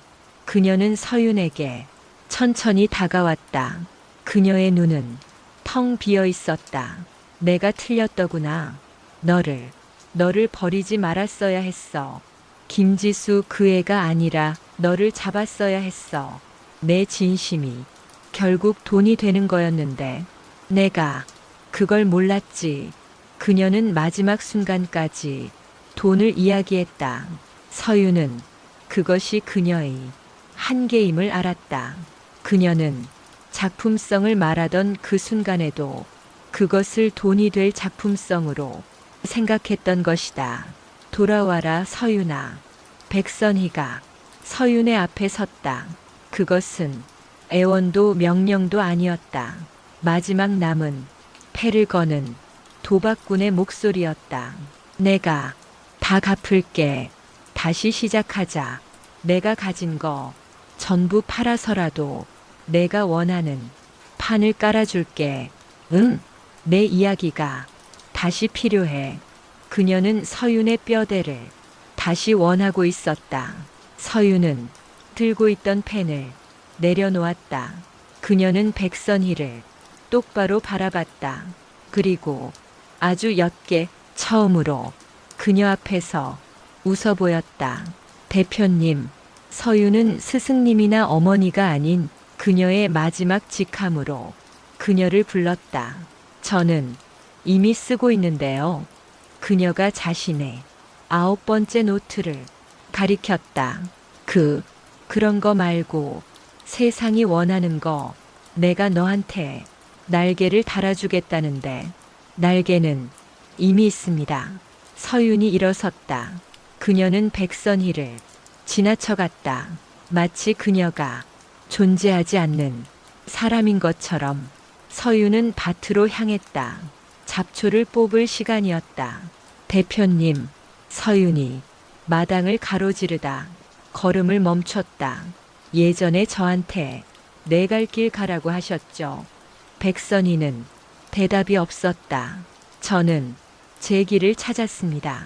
그녀는 서윤에게 천천히 다가왔다. 그녀의 눈은 텅 비어 있었다. 내가 틀렸더구나. 너를 버리지 말았어야 했어. 김지수 그 애가 아니라 너를 잡았어야 했어. 내 진심이 결국 돈이 되는 거였는데 내가 그걸 몰랐지. 그녀는 마지막 순간까지 돈을 이야기했다. 서윤은 그것이 그녀의 한계임을 알았다. 그녀는 작품성을 말하던 그 순간에도 그것을 돈이 될 작품성으로 생각했던 것이다. 돌아와라 서윤아. 백선희가 서윤의 앞에 섰다. 그것은 애원도 명령도 아니었다. 마지막 남은 패를 거는 도박꾼의 목소리였다. 내가 다 갚을게. 다시 시작하자. 내가 가진 거 전부 팔아서라도 내가 원하는 판을 깔아줄게. 응, 내 이야기가 다시 필요해. 그녀는 서윤의 뼈대를 다시 원하고 있었다. 서윤은 들고 있던 펜을 내려놓았다. 그녀는 백선희를 똑바로 바라봤다. 그리고 아주 옅게 처음으로 그녀 앞에서 웃어 보였다. 대표님, 서윤은 스승님이나 어머니가 아닌 그녀의 마지막 직함으로 그녀를 불렀다. 저는 이미 쓰고 있는데요. 그녀가 자신의 9번째 노트를 가리켰다. 그런 거 말고 세상이 원하는 거. 내가 너한테 날개를 달아주겠다는데 날개는 이미 있습니다. 서윤이 일어섰다. 그녀는 백선희를 지나쳐갔다. 마치 그녀가 존재하지 않는 사람인 것처럼. 서윤은 밭으로 향했다. 잡초를 뽑을 시간이었다. 대표님, 서윤이 마당을 가로지르다 걸음을 멈췄다. 예전에 저한테 내 갈 길 가라고 하셨죠. 백선희는 대답이 없었다. 저는 제 길을 찾았습니다.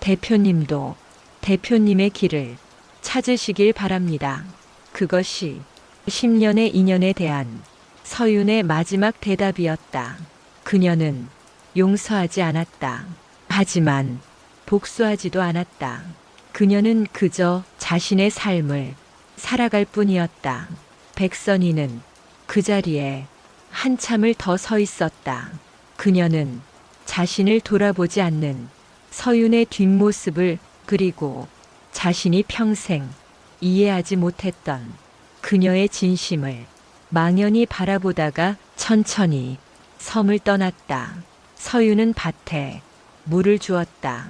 대표님도 대표님의 길을 찾으시길 바랍니다. 그것이 10년의 인연에 대한 서윤의 마지막 대답이었다. 그녀는 용서하지 않았다. 하지만 복수하지도 않았다. 그녀는 그저 자신의 삶을 살아갈 뿐이었다. 백선희는 그 자리에 한참을 더 서 있었다. 그녀는 자신을 돌아보지 않는 서윤의 뒷모습을, 그리고 자신이 평생 이해하지 못했던 그녀의 진심을 망연히 바라보다가 천천히 섬을 떠났다. 서윤은 밭에 물을 주었다.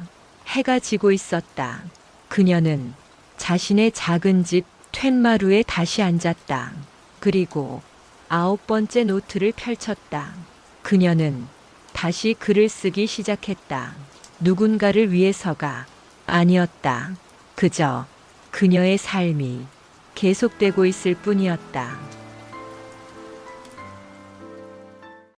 해가 지고 있었다. 그녀는 자신의 작은 집 툇마루에 다시 앉았다. 그리고 9번째 노트를 펼쳤다. 그녀는 다시 글을 쓰기 시작했다. 누군가를 위해서가 아니었다. 그저 그녀의 삶이 계속되고 있을 뿐이었다.